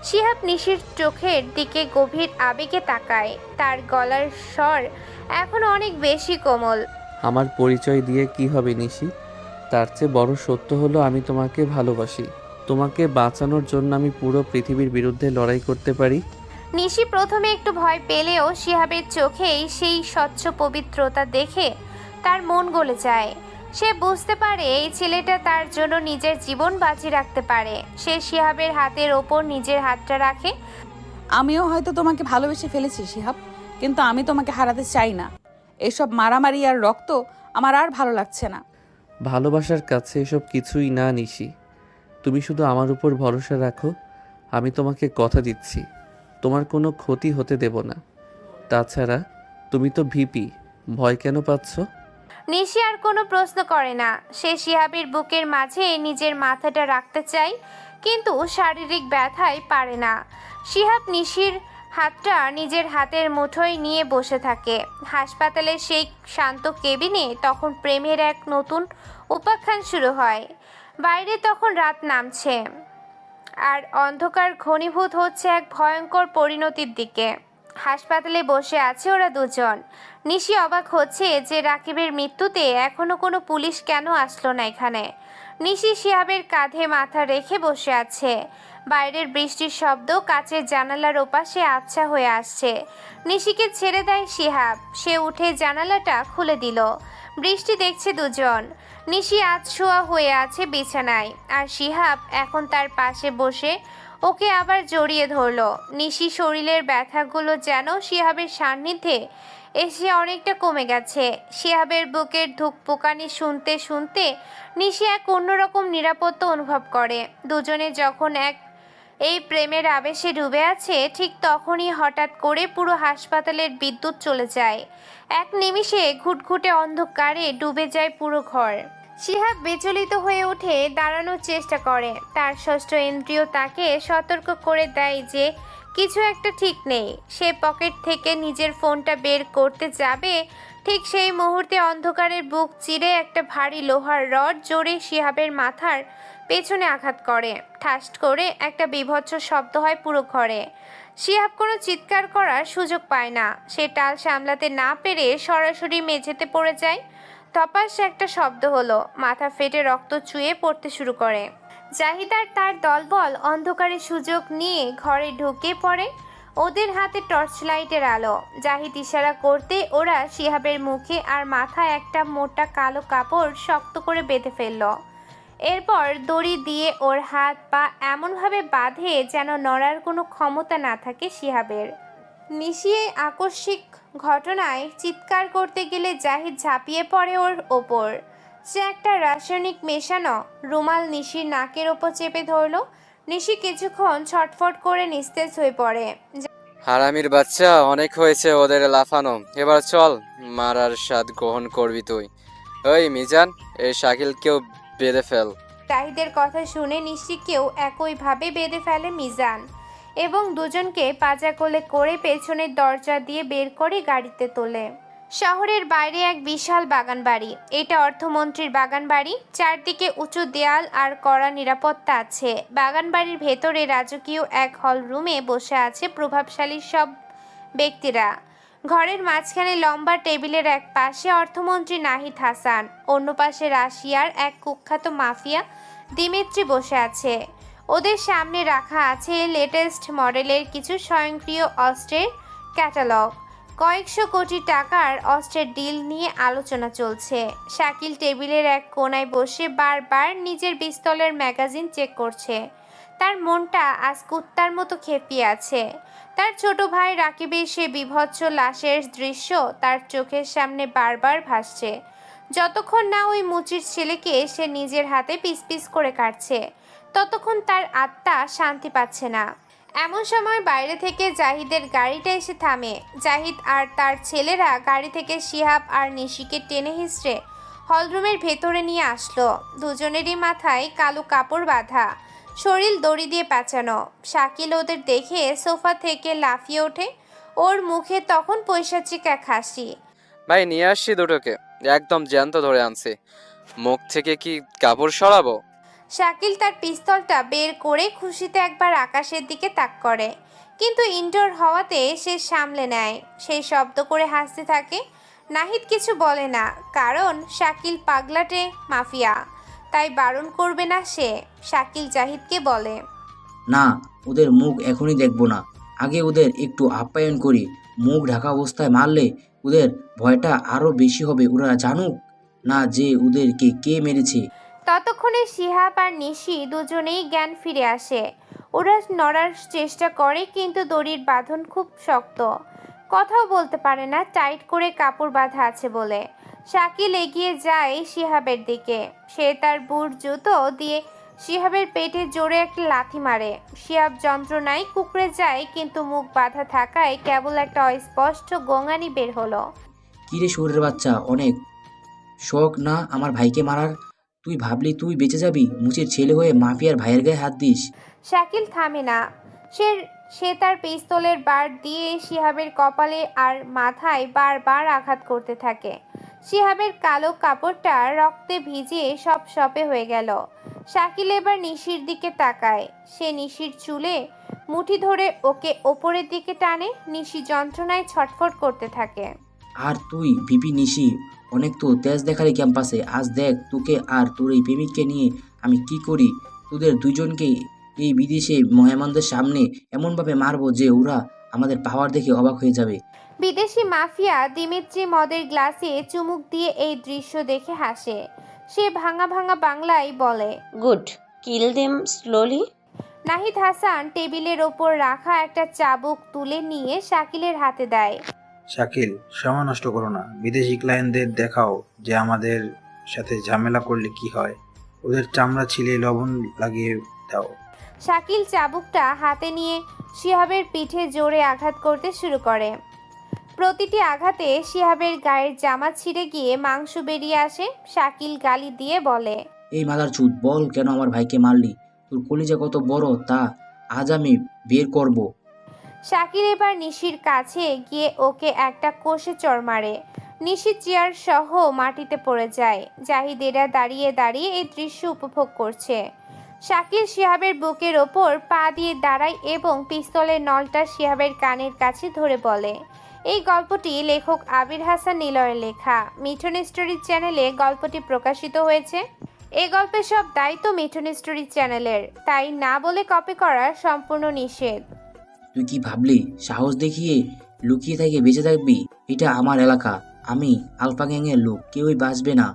শিহাব নিশির চোখের দিকে গভীর আবেগে তাকায়। তার গলার স্বর এখন অনেক বেশি কোমল। আমার পরিচয় দিয়ে কি হবে নিশি? তার চেয়ে বড় সত্য হলো আমি তোমাকে ভালোবাসি। তোমাকে বাঁচানোর জন্য আমি পুরো পৃথিবীর বিরুদ্ধে লড়াই করতে পারি। নিশি প্রথমে একটু ভয় পেলেও শিহাবের চোখেই সেই স্বচ্ছ পবিত্রতা দেখে তার মন গলে যায়। সে বুঝতে পারে এই ছেলেটা তার জন্য নিজের জীবন বাঁচিয়ে রাখতে পারে। সে শিহাবের হাতের ওপর নিজের হাতটা রাখে। আমিও হয়তো তোমাকে ভালোবেসে ফেলেছি শিহাব, কিন্তু আমি তোমাকে হারাতে চাই না। এসব মারামারি আর রক্ত আমার আর ভালো লাগছে না। ভালোবাসার কাছে এসব কিছুই না নিশি। তুমি শুধু আমার উপর ভরসা রাখো। আমি তোমাকে কথা দিচ্ছি তোমার কোনো ক্ষতি হতে দেব না। তাছাড়া তুমি তো ভিপি, ভয় কেন পাচ্ছ? নিশি আর কোনো প্রশ্ন করে না। সে শিহাবের বুকের মাঝে নিজের মাথাটা রাখতে চায়, কিন্তু শারীরিক ব্যথায় পারে না। শিহাব নিশির হাতটা নিজের হাতের মুঠোয় নিয়ে বসে থাকে। হাসপাতালের সেই শান্ত কেবিনে তখন প্রেমের এক নতুন উপাখ্যান শুরু হয়। বাইরে তখন রাত নামছে আর অন্ধকার ঘনীভূত হচ্ছে এক ভয়ঙ্কর পরিণতির দিকে। হাসপাতালে বসে আছে ওরা দুজন। নিশি অবাক হচ্ছে যে রাকিবের মৃত্যুতে এখনো কোনো পুলিশ কেন আসলো না এখানে। নিশি শিহাবের কাঁধে মাথা রেখে বসে আছে। বাইরের বৃষ্টির শব্দ কাচের জানালার ওপাশে আবছা হয়ে আসছে। নিশিকে ছেড়ে দেয় শিহাব। সে উঠে জানালাটা খুলে দিল। বৃষ্টি দেখছে দুজন। নিশি আধশোয়া হয়ে আছে বিছানায়, আর শিহাব এখন তার পাশে বসে ওকে আবার জড়িয়ে ধরলো। নিশি শরীরের ব্যথাগুলো যেন শিহাবের সান্নিধ্যে এসে অনেকটা কমে গেছে। শিহাবের বুকের ধুকপুকানি শুনতে শুনতে নিশি এক অন্যরকম নিরাপত্তা অনুভব করে। দুজনে যখন এই প্রেমের আবেশে ডুবে আছে, ঠিক তখনই হঠাৎ করে পুরো হাসপাতালের বিদ্যুৎ চলে যায়। এক নিমিষে ঘুটঘুটে অন্ধকারে ডুবে যায় পুরো ঘর। শিহাব বিচলিত হয়ে উঠে দাঁড়ানোর চেষ্টা করে। তার ষষ্ঠ ইন্দ্রিয় তাকে সতর্ক করে দেয় যে কিছু একটা ঠিক নেই। সে পকেট থেকে নিজের ফোনটা বের করতে যাবে, ঠিক সেই মুহূর্তে অন্ধকারের বুক চিরে একটা ভারী লোহার রড জোরে শিহাবের মাথার পেছনে আঘাত করে। ঠাস করে একটা বীভৎস শব্দ হয় পুরো ঘরে। শিহাব কোনো চিৎকার করার সুযোগ পায় না। সে টাল সামলাতে না পেরে সরাসরি মেঝেতে পড়ে যায়। ধপাস একটা শব্দ হলো, মাথা ফেটে রক্ত চুয়ে পড়তে শুরু করে। জাহিদ আর তার দলবল অন্ধকারে সুযোগ নিয়ে ঘরে ঢুকে পড়ে। ওদের হাতে টর্চ লাইটের আলো। জাহিদ ইশারা করতে ওরা শিহাবের মুখে আর মাথায় একটা মোটা কালো কাপড় শক্ত করে বেঁধে ফেলল। এরপর দড়ি দিয়ে ওর হাত পা এমনভাবে বাঁধে যেন নড়ার কোনো ক্ষমতা না থাকে শিহাবের। নিশি এই আকস্মিক ঘটনায় চিৎকার করতে গেলে জাহিদ ঝাঁপিয়ে পড়ে ওর ওপর। সে একটা রাসায়নিক মেশানো রুমাল নিশির নাকের ওপর চেপে ধরল। নিশি কিছুক্ষণ ছটফট করে নিস্তেজ হয়ে পড়ে। হারামির বাচ্চা, অনেক হয়েছে ওদের লাফানো, এবার চল মারার স্বাদ গ্রহণ করবি তুই। ওই মিজান, এই শাকিলকেও বেঁধে ফেল। জাহিদের কথা শুনে নিশিকেও একইভাবে বেঁধে ফেলে মিজান এবং দুজনকে পাজা কোলে করে পেছনের দরজা দিয়ে বের করে গাড়িতে তোলে। শহরের বাইরে এক বিশাল বাগান বাড়ি। এটা অর্থমন্ত্রীর বাগান বাড়ি। চারদিকে উঁচু দেয়াল আর কড়া নিরাপত্তা আছে। বাগান বাড়ির ভেতরে রাজকীয় এক হল রুমে বসে আছে প্রভাবশালী সব ব্যক্তিরা। ঘরের মাঝখানে লম্বা টেবিলের এক পাশে অর্থমন্ত্রী নাহিদ হাসান, অন্য পাশে রাশিয়ার এক কুখ্যাত মাফিয়া দিমিত্রি বসে আছে। ওদের সামনে রাখা আছে লেটেস্ট মডেলের কিছু স্বয়ংক্রিয় অস্ত্রের ক্যাটালগ। কয়েকশো কোটি টাকার অস্ত্রের ডিল নিয়ে আলোচনা চলছে। শাকিল টেবিলের এক কোণায় বসে বারবার নিজের পিস্তলের ম্যাগাজিন চেক করছে। তার মনটা আজ কুত্তার মতো খেপিয়ে আছে। তার ছোট ভাই রাকিবের সে বিভৎস লাশের দৃশ্য তার চোখের সামনে বারবার ভাসছে। যতক্ষণ না ওই মুচির ছেলেকে সে নিজের হাতে পিস পিস করে কাটছে, ততক্ষণ তার আত্মা শান্তি পাচ্ছে না। এমন সময় বাইরে থেকে জাহিদের গাড়িটা এসে থামে। জাহিদ আর তার ছেলেরা গাড়ি থেকে শিহাব আর নিশিকে টেনে হিঁচড়ে হলরুমের ভেতরে নিয়ে আসলো। দুজনেরই মাথায় কালো কাপড় বাঁধা, শরীর দড়ি দিয়ে পেঁচানো। শাকিল ওদের দেখে সোফা থেকে লাফিয়ে ওঠে। ওর মুখে তখন পৈশাচিক এক হাসি। ভাই নিয়ে আসছি দুটোকে, একদম জ্যান্ত ধরে আনছি। মুখ থেকে কি কাপড় সরাবো? শাকিল তার পিস্তলটা বের করে খুশিতে একবার আকাশের দিকে তাক করে, কিন্তু ইনডোর হওয়াতে সে সামলে নেয়। সে শব্দ করে হাসতে থাকে। নাহিদ কিছু বলে না, কারণ শাকিল পাগলাটে মাফিয়া, তাই বারণ করবে না সে। শাকিল জাহিদকে বলে, না, ওদের মুখ এখনই দেখবো না, আগে ওদের একটু আপ্যায়ন করি। মুখ ঢাকা অবস্থায় মারলে ওদের ভয়টা আরো বেশি হবে। ওরা জানুক না যে ওদেরকে কে মেরেছে। ততক্ষণে শিহাব আর নিশি দুজনেই জ্ঞান ফিরে আসে। ওরা নড়ার চেষ্টা করে, কিন্তু দড়ির বাঁধন খুব শক্ত। কথাও বলতে পারে না, টাইট করে কাপড় বাঁধা আছে বলে। শাকিল এগিয়ে যায় শিহাবের দিকে। সে তার বুট জুতো দিয়ে শিহাবের পেটে জোরে একটা লাথি মারে। শিহাব যন্ত্রণায় কুঁকড়ে যায়, কিন্তু মুখ বাঁধা থাকায় কেবল একটা অস্পষ্ট গোঙানি বের হলো। কিরে শহরের বাচ্চা, অনেক শখ না আমার ভাইকে মারার? তুই ভাবলি তুই বেঁচে যাবি? মুচির ছেলে হয়ে মাফিয়ার ভাইয়ের গায়ে হাত দিস? শাকিল থামে না। সে তার পিস্তলের বার দিয়ে শিহাবের কপালে আর মাথায় বারবার আঘাত করতে থাকে। শিহাবের কালো কাপড়টা রক্তে ভিজিয়ে সব সপে হয়ে গেল। শাকিল এবার নিশির দিকে তাকায়। সে নিশির চুলে মুঠি ধরে ওকে ওপরের দিকে টানে। নিশি যন্ত্রণায় ছটফট করতে থাকে। আর তুই ভিপি নিশি, অনেক তো তেজ দেখালি ক্যাম্পাসে। আজ দেখ তোকে আর তোর এই প্রেমিককে নিয়ে আমি কি করি। তোদের দুজনকে এই বিদেশে মেহমানদের সামনে এমনভাবে মারবো যে ওরা আমাদের পাওয়ার দেখে অবাক হয়ে যাবে। বিদেশি মাফিয়া দিমিত্রি মদের গ্লাসে চুমুক দিয়ে এই দৃশ্য দেখে হাসে। সে ভাঙা ভাঙা বাংলায় বলে, গুড, কিল দেম স্লোলি। নাহিদ হাসান টেবিলের ওপর রাখা একটা চাবুক তুলে নিয়ে শাকিলের হাতে দেয়। শাকিল, সময় নষ্ট করো না, বিদেশি ক্লায়েন্টদের দেখাও যে আমাদের সাথে ঝামেলা করলে কি হয়। ওদের চামড়া ছিলে লবণ লাগিয়ে দাও। শাকিল চাবুকটা হাতে নিয়ে শিহাবের পিঠে জোরে আঘাত করতে শুরু করে। প্রতিটি আঘাতে শিহাবের গায়ের জামা ছিঁড়ে গিয়ে মাংস বেরিয়ে আসে। শাকিল গালি দিয়ে বলে, এই মাদারচোদ, বল কেন আমার ভাইকে মারলি? তোর কলিজা কত বড় তা আজ আমি বের করব। শাকিল এবার নিশির কাছে গিয়ে ওকে একটা কষে চড় মারে। নিশি চেয়ার সহ মাটিতে পড়ে যায়। জাহিদেরা দাঁড়িয়ে দাঁড়িয়ে এই দৃশ্য উপভোগ করছে। শাকিল শিহাবের বুকের ওপর পা দিয়ে দাঁড়ায় এবং পিস্তলের নলটা শিহাবের কানের কাছে ধরে বলে। এই গল্পটি লেখক আবির হাসান নিলয়ের লেখা। মিঠুন স্টোরি চ্যানেলে গল্পটি প্রকাশিত হয়েছে। এই গল্পের সব দায়িত্ব মিঠুন স্টোরি চ্যানেলের, তাই না বলে কপি করা সম্পূর্ণ নিষেধ। তুই কি ভাবলি সাহস দেখিয়ে লুকিয়ে থেকে বেঁচে থাকবি? এটা আমার এলাকা, আমি আলফা গ্যাংয়ের লোক, কেউই বাঁচবে না।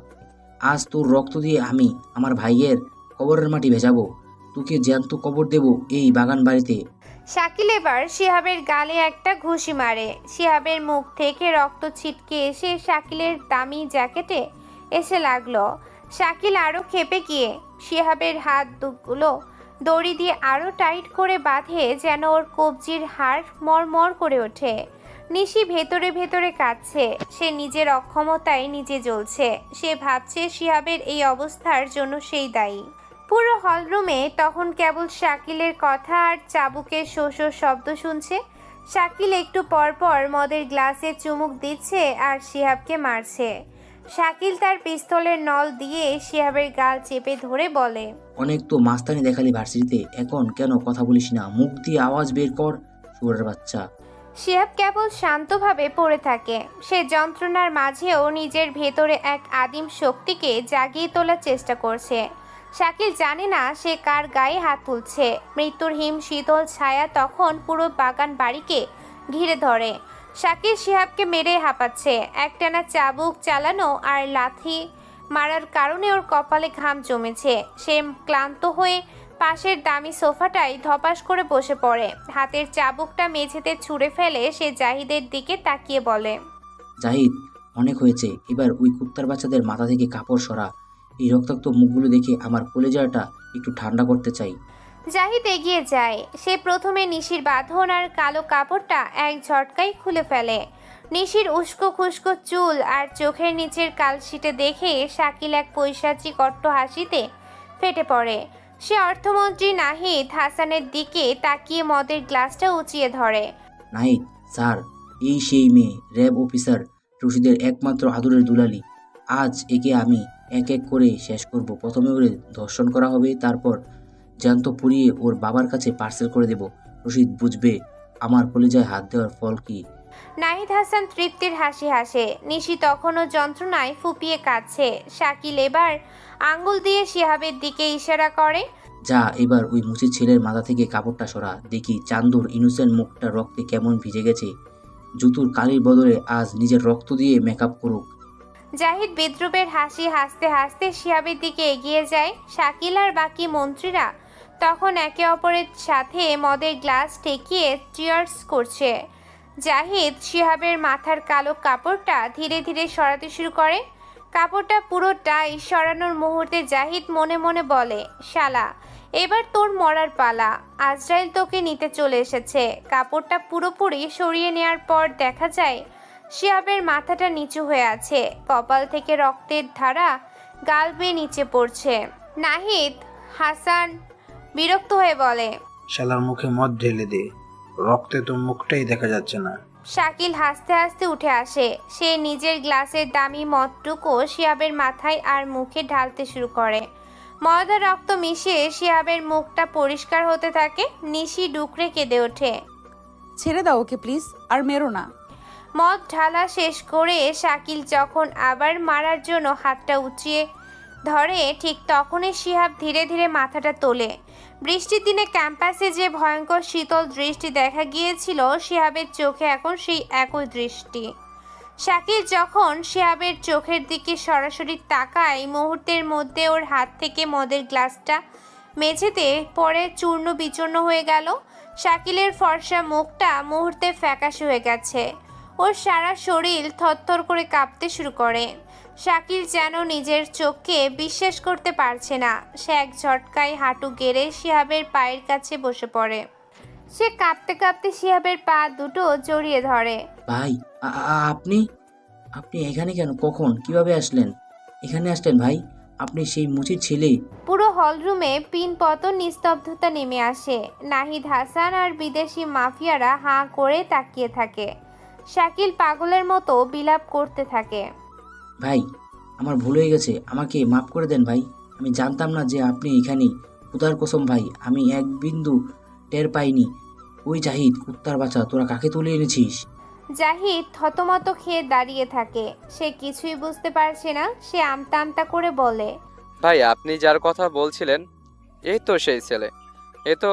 আজ তোর রক্ত দিয়ে আমি আমার ভাইয়ের কবরের মাটি ভেজাবো, তোকে জ্যান্ত কবর দেব এই বাগান বাড়িতে। শাকিল এবার শিহাবের গালে একটা ঘুষি মারে। শিহাবের মুখ থেকে রক্ত ছিটকে এসে শাকিলের দামি জ্যাকেটে এসে লাগলো। শাকিল আরো ক্ষেপে গিয়ে শিহাবের হাত দুগুলো দড়ি দিয়ে আরো টাইট করে বাঁধে, যেন ওর কবজির হাড় মরমর করে ওঠে। নিশি ভেতরে ভেতরে কাঁদছে। সে নিজের অক্ষমতায় নিজে জ্বলছে। সে ভাবছে শিহাবের এই অবস্থার জন্য সেই দায়ী। পুরো হলরুমে তখন কেবল শাকিলের কথা আর চাবুকের শো শো শব্দ শুনছে। শাকিল একটু পর পর মদের গ্লাসে চুমুক দিচ্ছে আর শিহাবকে মারছে। শাকিল তার পিস্তলের নল দিয়ে শিহাবের গাল চেপে ধরে বলে, অনেক তো মাস্তানি দেখালি ভার্সিটিতে, এখন কেন কথা বলিস না? মুখ দিয়ে আওয়াজ বের কর, শুয়োরের বাচ্চা। শিহাব কেবল শান্তভাবে পড়ে থাকে। সে যন্ত্রণার মাঝেও নিজের ভেতরে এক আদিম শক্তিকে জাগিয়ে তোলার চেষ্টা করছে। শাকিল জানে না সে কার গায়ে হাত তুলছে। মৃত্যুর হিম শীতল ছায়া তখন পুরো বাগান বাড়িকে ঘিরে ধরে। শাকিল শিহাবকে মেরে হাঁপাচ্ছে। একটানা চাবুক চালানো আর লাথি মারার কারণে ওর কপালে ঘাম জমেছে। সে ক্লান্ত হয়ে পাশের দামি সোফাটায় ধপাস করে বসে পড়ে। হাতের চাবুকটা মেঝেতে ছুঁড়ে ফেলে সে জাহিদের দিকে তাকিয়ে বলে, জাহিদ, অনেক হয়েছে, এবার ওই কুত্তার বাচ্চাদের মাথা থেকে কাপড় সরা। এই রক্তাক্ত মুখগুলো দেখে আমার কলেজাটা একটু ঠান্ডা করতে চাই। জাহিদ এগিয়ে যায়। সে প্রথমে নিশির বাঁধন আর কালো কাপড়টা এক ঝটকায় খুলে ফেলে। নিশির উস্কো খুস্কো চুল আর চোখের নিচের কালশিটে দেখে শাকিল এক পৈশাচিক অট্ট হাসিতে ফেটে পড়ে। সে অর্থমন্ত্রী নাহিদ হাসানের দিকে তাকিয়ে মদের গ্লাসটা উঁচিয়ে ধরে। নাহিদ স্যার, এই সেই মেয়ে, র্যাব অফিসার রশিদের একমাত্র আদরের দুলালি। আজ একে আমি এক এক করে শেষ করব। প্রথমে ওরে ধর্ষণ করা হবে, তারপর জ্যান্ত পুড়িয়ে ওর বাবার কাছে পার্সেল করে দেব। রশিদ বুঝবে আমার কলেজায় হাত দেওয়ার ফল কি। নাহিদ হাসান তৃপ্তির হাসি হাসে। নিশি তখনও যন্ত্রণায় ফুপিয়ে কাঁদছে। শাকিল এবার আঙ্গুল দিয়ে শিহাবের দিকে ইশারা করে, যা এবার ওই মুচির ছেলের মাথা থেকে কাপড়টা সরা, দেখি চান্দুর ইনোসেন্ট মুখটা রক্তে কেমন ভিজে গেছে। জুতুর কালির বদলে আজ নিজের রক্ত দিয়ে মেকআপ করুক। জাহিদ বিদ্রুপের হাসি হাসতে হাসতে শিহাবের দিকে এগিয়ে যায়। শাকিল আর বাকি মন্ত্রীরা তখন একে অপরের সাথে মদের গ্লাস ঠেকিয়ে চিয়ার্স করছে। জাহিদ শিহাবের মাথার কালো কাপড়টা ধীরে ধীরে সরাতে শুরু করে। কাপড়টা পুরোটাই সরানোর মুহূর্তে জাহিদ মনে মনে বলে, শালা, এবার তোর মরার পালা। আজরাইল তোকে নিতে চলে এসেছে। কাপড়টা পুরোপুরি সরিয়ে নেওয়ার পর দেখা যায় শিহাবের মাথাটা নিচু হয়ে আছে। কপাল থেকে রক্তের ধারা গাল বেয়ে নিচে পড়ছে। নাহিদ হাসান বিরক্ত হয়ে বলে, শালার মুখে মদ ঢেলে দে, রক্তে তো মুখটাই দেখা যাচ্ছে না। শাকিল হাসতে হাসতে উঠে আসে। সে নিজের গ্লাসের দামি মদটুকু শিহাবের মাথায় আর মুখে ঢালতে শুরু করে। মদ আর রক্ত মিশিয়ে শিহাবের মুখটা পরিষ্কার হতে থাকে। নিশি ডুকরে কেঁদে ওঠে, ছেড়ে দাও ওকে প্লিজ, আর মেরো না। মদ ঢালা শেষ করে শাকিল যখন আবার মারার জন্য হাতটা উঁচিয়ে ধরে, ঠিক তখনই শিহাব ধীরে ধীরে মাথাটা তোলে। বৃষ্টির দিনে ক্যাম্পাসে যে ভয়ঙ্কর শীতল দৃষ্টি দেখা গিয়েছিল, শিহাবের চোখে এখন সেই একই দৃষ্টি। শাকিল যখন শিহাবের চোখের দিকে সরাসরি তাকায়, মুহূর্তের মধ্যে ওর হাত থেকে মদের গ্লাসটা মেঝেতে পড়ে চূর্ণ বিচূর্ণ হয়ে গেল। শাকিলের ফর্সা মুখটা মুহূর্তে ফ্যাকাশে হয়ে গেছে। ওর সারা শরীর থরথর করে কাঁপতে শুরু করে। শাকিল যেন নিজের চোখকে বিশ্বাস করতে পারছে না। সে এক ঝটকায় হাঁটু গেড়ে শিহাবের পায়ের কাছে বসে পড়ে। সে কাঁপতে কাঁপতে শিহাবের পা দুটো জড়িয়ে ধরে। ভাই আপনি আপনি এখানে কেন? কখন কিভাবে আসলেন? এখানে আসলেন ভাই? আপনি সেই মুচির ছেলে? পুরো হলরুমে পিনপতন নিস্তব্ধতা নেমে আসে। নাহিদ হাসান আর বিদেশি মাফিয়ারা হাঁ করে তাকিয়ে থাকে। শাকিল পাগলের মতো বিলাপ করতে থাকে। ভাই আমার ভুল হয়ে গেছে, আমাকে মাফ করে দেন ভাই। আমি জানতাম না যে আপনি এখানেই। খুদার কসম ভাই, আমি এক বিন্দু টের পাইনি। ওই জাহিদ, কুত্তার বাচ্চা, তোরা কাকে তুলে এনেছিস? জাহিদ থতমত খেয়ে দাঁড়িয়ে থাকে। সে কিছুই বুঝতে পারছে না। সে আমতা আমতা করে বলে, ভাই আপনি যার কথা বলছিলেন এই তো সেই ছেলে। এ তো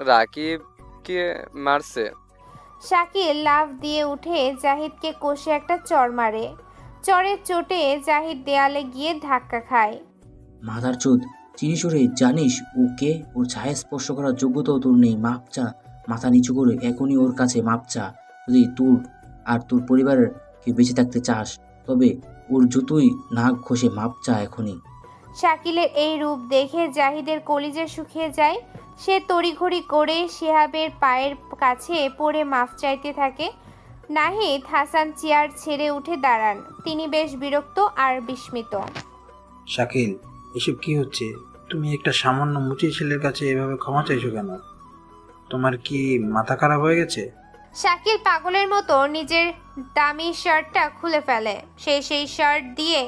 রাকিবকে মারছে। শাকিল লাফ দিয়ে উঠে জাহিদকে কষে একটা চড় মারে। চড়ের চোটে জাহিদ দেয়ালে গিয়ে ধাক্কা খায়। মাদার চোদ, চিনিস ওরে? জানিস ও কে? ওর ছায়া স্পর্শ করার যোগ্যতাও তোর নেই। মাপ চা, মাথা নিচু করে এখনই ওর কাছে মাপ চা। যদি তোর আর তোর পরিবারের কেউ বেঁচে থাকতে চাস, তবে ওর জুতোই নাক ঘষে মাপ চা এখনই। শাকিলের এই রূপ দেখে জাহিদের কলিজা শুকিয়ে যায়। সে তড়িঘড়ি করে শিহাবের পায়ের কাছে পড়ে মাফ চাইতে থাকে। নাহিদ হাসান চেয়ার ছেড়ে উঠে দাঁড়ান। তিনি বেশ বিরক্ত আর বিস্মিত। শাকিল, এসব কি হচ্ছে? তুমি একটা সামান্য মুচি ছেলের কাছে এভাবে ক্ষমা চাইছো কেন? তোমার কি মাথা খারাপ হয়ে গেছে? শাকিল পাগলের মতো নিজের দামি শার্টটা খুলে ফেলে। সে সেই শার্ট দিয়ে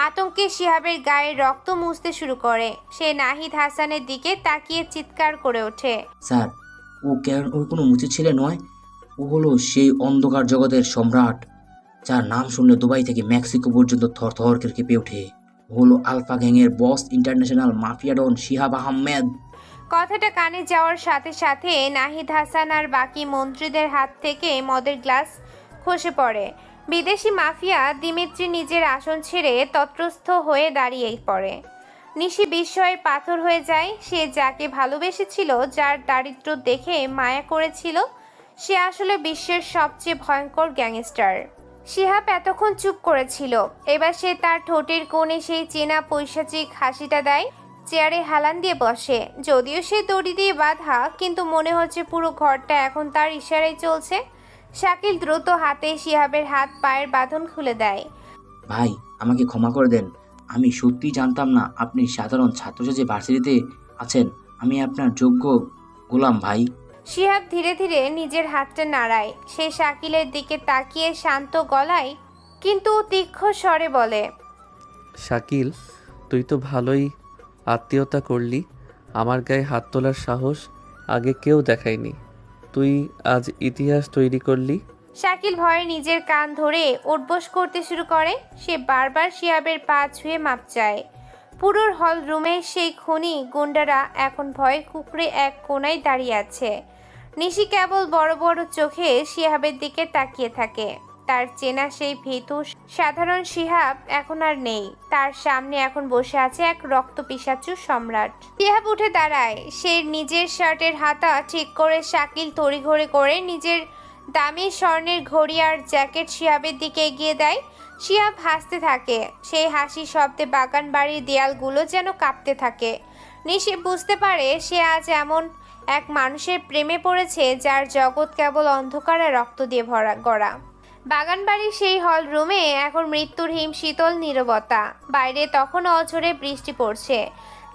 আতঙ্কে শিহাবের গায়ে রক্ত মুছতে শুরু করে। সে নাহিদ হাসানের দিকে তাকিয়ে চিৎকার করে ওঠে, স্যার, ওই কোনো মুচির ছেলে নয়। ও হলো সেই অন্ধকার জগতের সম্রাট, যার নাম শুনলে দুবাই থেকে মেক্সিকো পর্যন্ত থর থর করে কেঁপে ওঠে। ও হলো আলফা গ্যাংয়ের boss, international mafia don Shihab Ahmed. কথাটা কানে যাওয়ার সাথে সাথে নাহিদ হাসান আর বাকি মন্ত্রীদের হাত থেকে মদের গ্লাস খসে পড়ে। বিদেশি মাফিয়া দিমিত্রি নিজের আসন ছেড়ে তত্রস্থ হয়ে দাঁড়িয়ে পড়ে। নিশি বিস্ময়ে পাথর হয়ে যায়। সে যাকে ভালোবেসেছিল, যার দারিদ্র্য দেখে মায়া করেছিল, সে আসলে বিশ্বের সবচেয়ে ভয়ঙ্কর গ্যাংস্টার। শিহাব এতক্ষণ চুপ করেছিল। এবার সে তার ঠোঁটের কোণে সেই চেনা পৈশাচিক হাসিটা দেয়। চেয়ারে হেলান দিয়ে বসে। যদিও সে দড়ি দিয়ে বাঁধা, কিন্তু মনে হচ্ছে পুরো ঘরটা এখন তার ইশারায় চলছে। শাকিল দ্রুত হাতে শিহাবের হাত পায়ের বাঁধন খুলে দেয়। ভাই আমাকে ক্ষমা করে দেন। আমি সত্যি জানতাম না আপনি সাধারণ ছাত্র সেজে ভার্সিটিতে আছেন। আমি আপনার যোগ্য গোলাম ভাই। শিহাব ধীরে ধীরে নিজের হাতটা নাড়ায়। সে শাকিলের দিকে তাকিয়ে শান্ত গলায় কিন্তু তীক্ষ্ণ স্বরে বলে, শাকিল, তুই তো ভালোই আত্মীয়তা করলি। আমার গায়ে হাত তোলার সাহস আগে কেউ দেখায়নি। তুই আজ ইতিহাস তৈরি করলি। শাকিল ভয়ে নিজের কান ধরে উঠবোস করতে শুরু করে। সে বারবার শিহাবের পা ছুঁয়ে মাপ চায়। পুরো হল রুমে সেই খুনি গুন্ডারা এখন ভয়ে কুকড়ে এক কোণায় দাঁড়িয়ে আছে। নিশি কেবল বড় বড় চোখে শিহাবের দিকে তাকিয়ে থাকে। তার চেনা সেই ভীতু সাধারণ শিহাব এখন আর নেই। তার সামনে এখন বসে আছে এক রক্তপিশাচু সম্রাট। শিহাব উঠে দাঁড়ায়। সে নিজের শার্টের হাতা ঠিক করে শাকিল তড়িঘড়ি করে নিজের দামি স্বর্ণের ঘড়ি আর জ্যাকেট শিহাবের দিকে এগিয়ে দেয়। শিহাব হাসতে থাকে। সেই হাসি শব্দে বাগান বাড়ির দেয়ালগুলো যেন কাঁপতে থাকে। নিশি বুঝতে পারে সে আজ এমন এক মানুষের প্রেমে পড়েছে যার জগৎ কেবল অন্ধকার আর রক্ত দিয়ে গড়া। বাগানবাড়ির সেই হল রুমে এখন মৃত্যুর হিম শীতল নীরবতা। বাইরে তখনও অঝরে বৃষ্টি পড়ছে,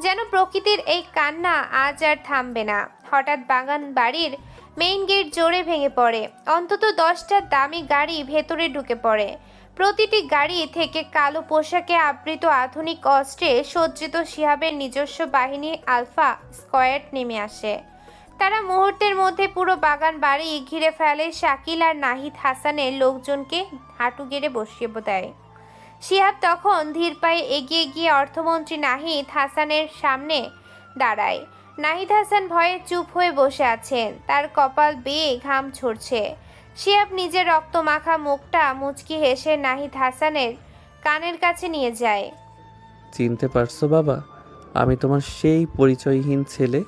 যেন প্রকৃতির এই কান্না আজ আর থামবে না। হঠাৎ বাগান বাড়ির মেইন গেট জোরে ভেঙে পড়ে। অন্তত 10টা দামি গাড়ি ভেতরে ঢুকে পড়ে। প্রতিটি গাড়ি থেকে কালো পোশাকে আবৃত আধুনিক অস্ত্রে সজ্জিত শিহাবের নিজস্ব বাহিনী আলফা স্কোয়াড নেমে আসে। তারা মুহূর্তের মধ্যে পুরো বাগান বাড়ি ঘিরে ফেলে। শাকিল আর নাহিদ হাসানের লোকজনকে হাঁটু গেড়ে বসিয়ে দেয়। শিহাব তখন ধীর পায়ে এগিয়ে গিয়ে অর্থমন্ত্রী নাহিদ হাসানের সামনে দাঁড়ায়। নাহিদ হাসান ভয়ে চুপ হয়ে বসে আছেন। তার কপাল বেয়ে ঘাম ঝরছে। শিহাব নিজের রক্তমাখা মুখটা মুচকি হেসে নাহিদ হাসানের কানের কাছে নিয়ে যায়। চিনতে পারছো বাবা? আমি তোমার সেই পরিচয়হীন ছেলে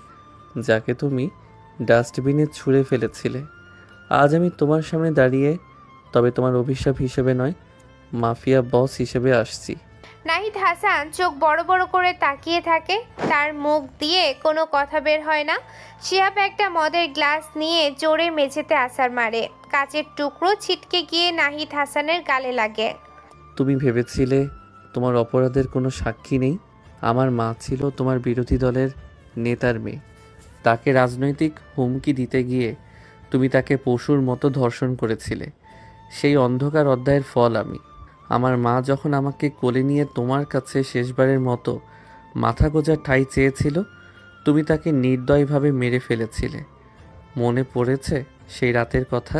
যাকে তুমি ডাস্টবিনে ছুঁড়ে ফেলেছিলে। আজ আমি তোমার সামনে দাঁড়িয়ে, তবে তোমার অভিশাপ হিসেবে নয়, মাফিয়া বস হিসেবে আসছি। নাহিদ হাসান চোখ বড় বড় করে তাকিয়ে থাকে, তার মুখ দিয়ে কোনো কথা বের হয় না। শিহাব একটা মদের গ্লাস নিয়ে জোরে মেঝেতে আছাড় মারে, কাচের টুকরো ছিটকে গিয়ে নাহিদ হাসানের গালে লাগে। তুমি ভেবেছিলে তোমার অপরাধের কোনো সাক্ষী নেই? আমার মা ছিল তোমার বিরোধী দলের নেতার মেয়ে। তাকে রাজনৈতিক হুমকি দিতে গিয়ে তুমি তাকে পশুর মতো ধর্ষণ করেছিলে। সেই অন্ধকার অধ্যায়ের ফল আমি। আমার মা যখন আমাকে কোলে নিয়ে তোমার কাছে শেষবারের মতো মাথা গোঁজার ঠাঁই চেয়েছিল, তুমি তাকে নির্দয়ভাবে মেরে ফেলেছিলে। মনে পড়েছে সেই রাতের কথা?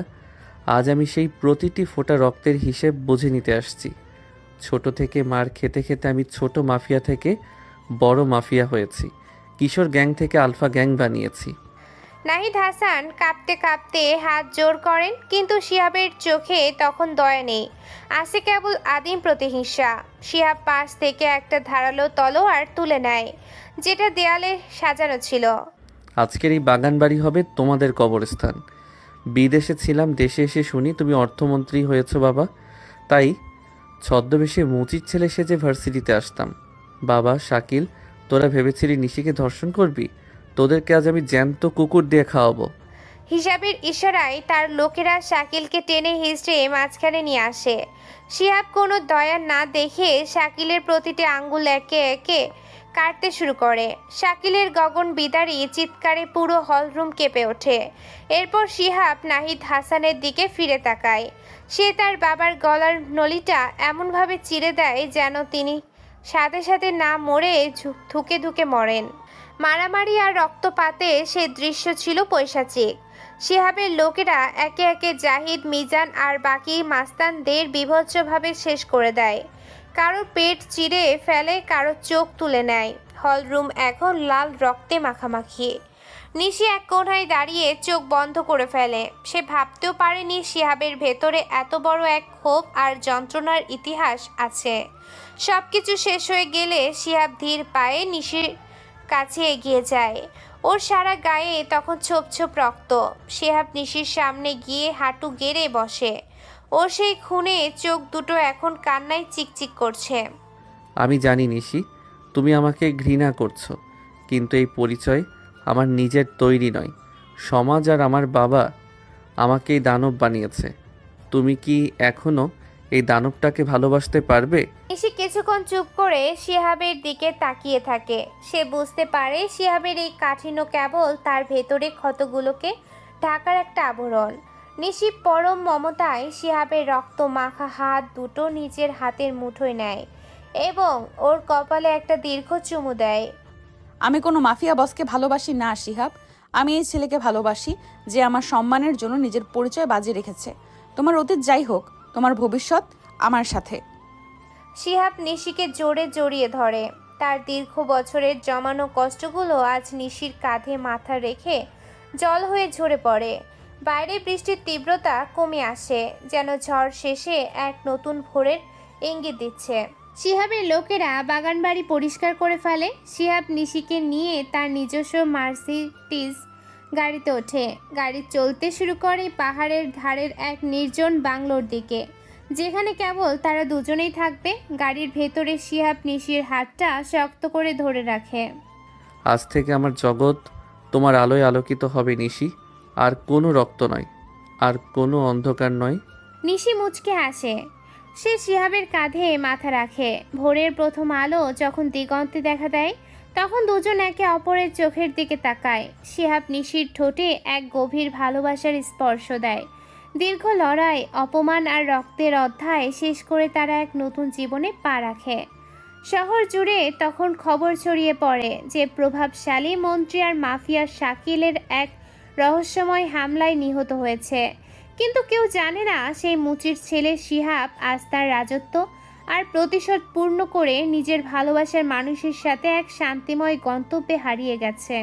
আজ আমি সেই প্রতিটি ফোঁটা রক্তের হিসেব বুঝে নিতে আসছি। ছোট থেকে মার খেতে খেতে আমি ছোট মাফিয়া থেকে বড় মাফিয়া হয়েছি, কিশোর গ্যাং থেকে আলফা গ্যাং বানিয়েছি। নাহিদ হাসান কাঁপতে কাঁপতে হাত জোর করেন, কিন্তু শিহাবের চোখে তখন দয়া নেই, আছে কেবল আদিম প্রতিহিংসা। শিহাব পাশ থেকে একটা ধারালো তলোয়ার তুলে নেয়, যেটা দেয়ালে সাজানো ছিল। আজকের এই বাগান বাড়ি হবে তোমাদের কবরস্থান। বিদেশে ছিলাম, দেশে এসে শুনি তুমি অর্থমন্ত্রী হয়েছো বাবা। তাই ছদ্মবেশে মুচির ছেলে সেজে ভার্সিটিতে আসতাম। বাবা, শাকিল, তোরা ভেবেছিলি নিশিকে ধর্ষণ করবি? তোদেরকে আজ আমি জ্যান্ত কুকুর দিয়ে খাওয়াবো। হিসাবের ইশারায় তার লোকেরা শাকিলকে টেনে হিঁচড়ে মাঝখানে নিয়ে আসে। শিহাব কোনো দয়া না দেখে শাকিলের প্রতিটি আঙ্গুল একে একে কাটতে শুরু করে। শাকিলের গগন বিদারী চিৎকারে পুরো হলরুম কেঁপে ওঠে। এরপর শিহাব নাহিদ হাসানের দিকে ফিরে তাকায়। সে তার বাবার গলার নলিটা এমনভাবে চিরে দেয় যেন তিনি সাথে সাথে না মরে ধুকে ধুকে মরেন। মারামারি আর রক্তপাতে সে দৃশ্য ছিল পৈশাচিক। শিহাবের লোকেরা একে একে জাহিদ, মিজান আর বাকি মাস্তানদের বিভৎসভাবে শেষ করে দেয়। কারো পেট চিরে ফেলে, কারো চোখ তুলে নেয়। হলরুম এখন লাল রক্তে মাখামাখি। নিশি এক কোণায় দাঁড়িয়ে চোখ বন্ধ করে ফেলে। সে ভাবতেও পারেনি শিহাবের ভেতরে এত বড় এক ক্ষোভ আর যন্ত্রণার ইতিহাস আছে। সবকিছু শেষ হয়ে গেলে শিহাব ধীর পায়ে নিশির কাছে এগিয়ে যায়। ওর সারা গায়ে তখন ছোপ ছোপ রক্ত। শিহাব নিশির সামনে গিয়ে হাঁটু গেড়ে বসে। ওর সেই খুনে চোখ দুটো এখন কান্নায় চিকচিক করছে। আমি জানি নিশি, তুমি আমাকে ঘৃণা করছো, কিন্তু এই পরিচয় আমার নিজের তৈরি নয়। সমাজ আর আমার বাবা আমাকে এই দানব বানিয়েছে। তুমি কি এখনো এই দানবটাকে ভালোবাসতে পারবে? নিশি কিছুক্ষণ চুপ করে শিহাবের দিকে তাকিয়ে থাকে। সে বুঝতে পারে শিহাবের এই কাঠিন্য কেবল তার ভেতরে ক্ষতগুলোকে ঢাকার একটা আবরণ। নিশি পরম মমতায় শিহাবের রক্ত মাখা হাত দুটো নিজের হাতের মুঠোয় নেয় এবং ওর কপালে একটা দীর্ঘ চুমু দেয়। আমি কোনো মাফিয়া বসকে ভালোবাসি না শিহাব, আমি এই ছেলেকে ভালোবাসি যে আমার সম্মানের জন্য নিজের পরিচয় বাজিয়ে রেখেছে। তোমার অতীত যাই হোক, তোমার ভবিষ্যৎ আমার সাথে। শিহাব নিশিকে জোরে জড়িয়ে ধরে। তার দীর্ঘ বছরের জমানো কষ্টগুলো আজ নিশির কাঁধে মাথা রেখে জল হয়ে ঝরে পড়ে। বাইরে বৃষ্টির তীব্রতা কমে আসে, যেন ঝড় শেষে এক নতুন ভোরের ইঙ্গিত দিচ্ছে। শিহাবের লোকেরা বাগানবাড়ি পরিষ্কার করে ফেলে। শিহাব নিশিকে নিয়ে তার নিজস্ব মার্সিডিজ গাড়িতে ওঠে। গাড়ি চলতে শুরু করে পাহাড়ের ধারের এক নির্জন বাংলোর দিকে, যেখানে কেবল তারা দুজনেই থাকবে। গাড়ির ভেতরে শিহাব নিশির হাতটা শক্ত করে ধরে রাখে। আজ থেকে আমার জগৎ তোমার আলোয় আলোকিত হবে নিশি। আর কোনো রক্ত নয়, আর কোনো অন্ধকার নয়। নিশি মুচকে হাসে। সে শিহাবের কাঁধে মাথা রাখে। ভোরের প্রথম আলো যখন দিগন্তে দেখা দেয়, তখন দুজন একে অপরের চোখের দিকে তাকায়। শিহাব নিশির ঠোঁটে এক গভীর ভালোবাসার স্পর্শ দেয়। দীর্ঘ লড়াই, অপমান আর রক্তের অধ্যায় শেষ করে তারা এক নতুন জীবনে পা রাখে। শহর জুড়ে তখন খবর ছড়িয়ে পড়ে যে প্রভাবশালী মন্ত্রী আর মাফিয়া শাকিলের এক রহস্যময় হামলায় নিহত হয়েছে। কিন্তু কেউ জানে না সেই মুচির ছেলে শিহাব আজ তার রাজত্ব আর প্রতিশোধ পূর্ণ করে নিজের ভালোবাসার মানুষের সাথে এক শান্তিময় গন্তব্যে হারিয়ে গেছে।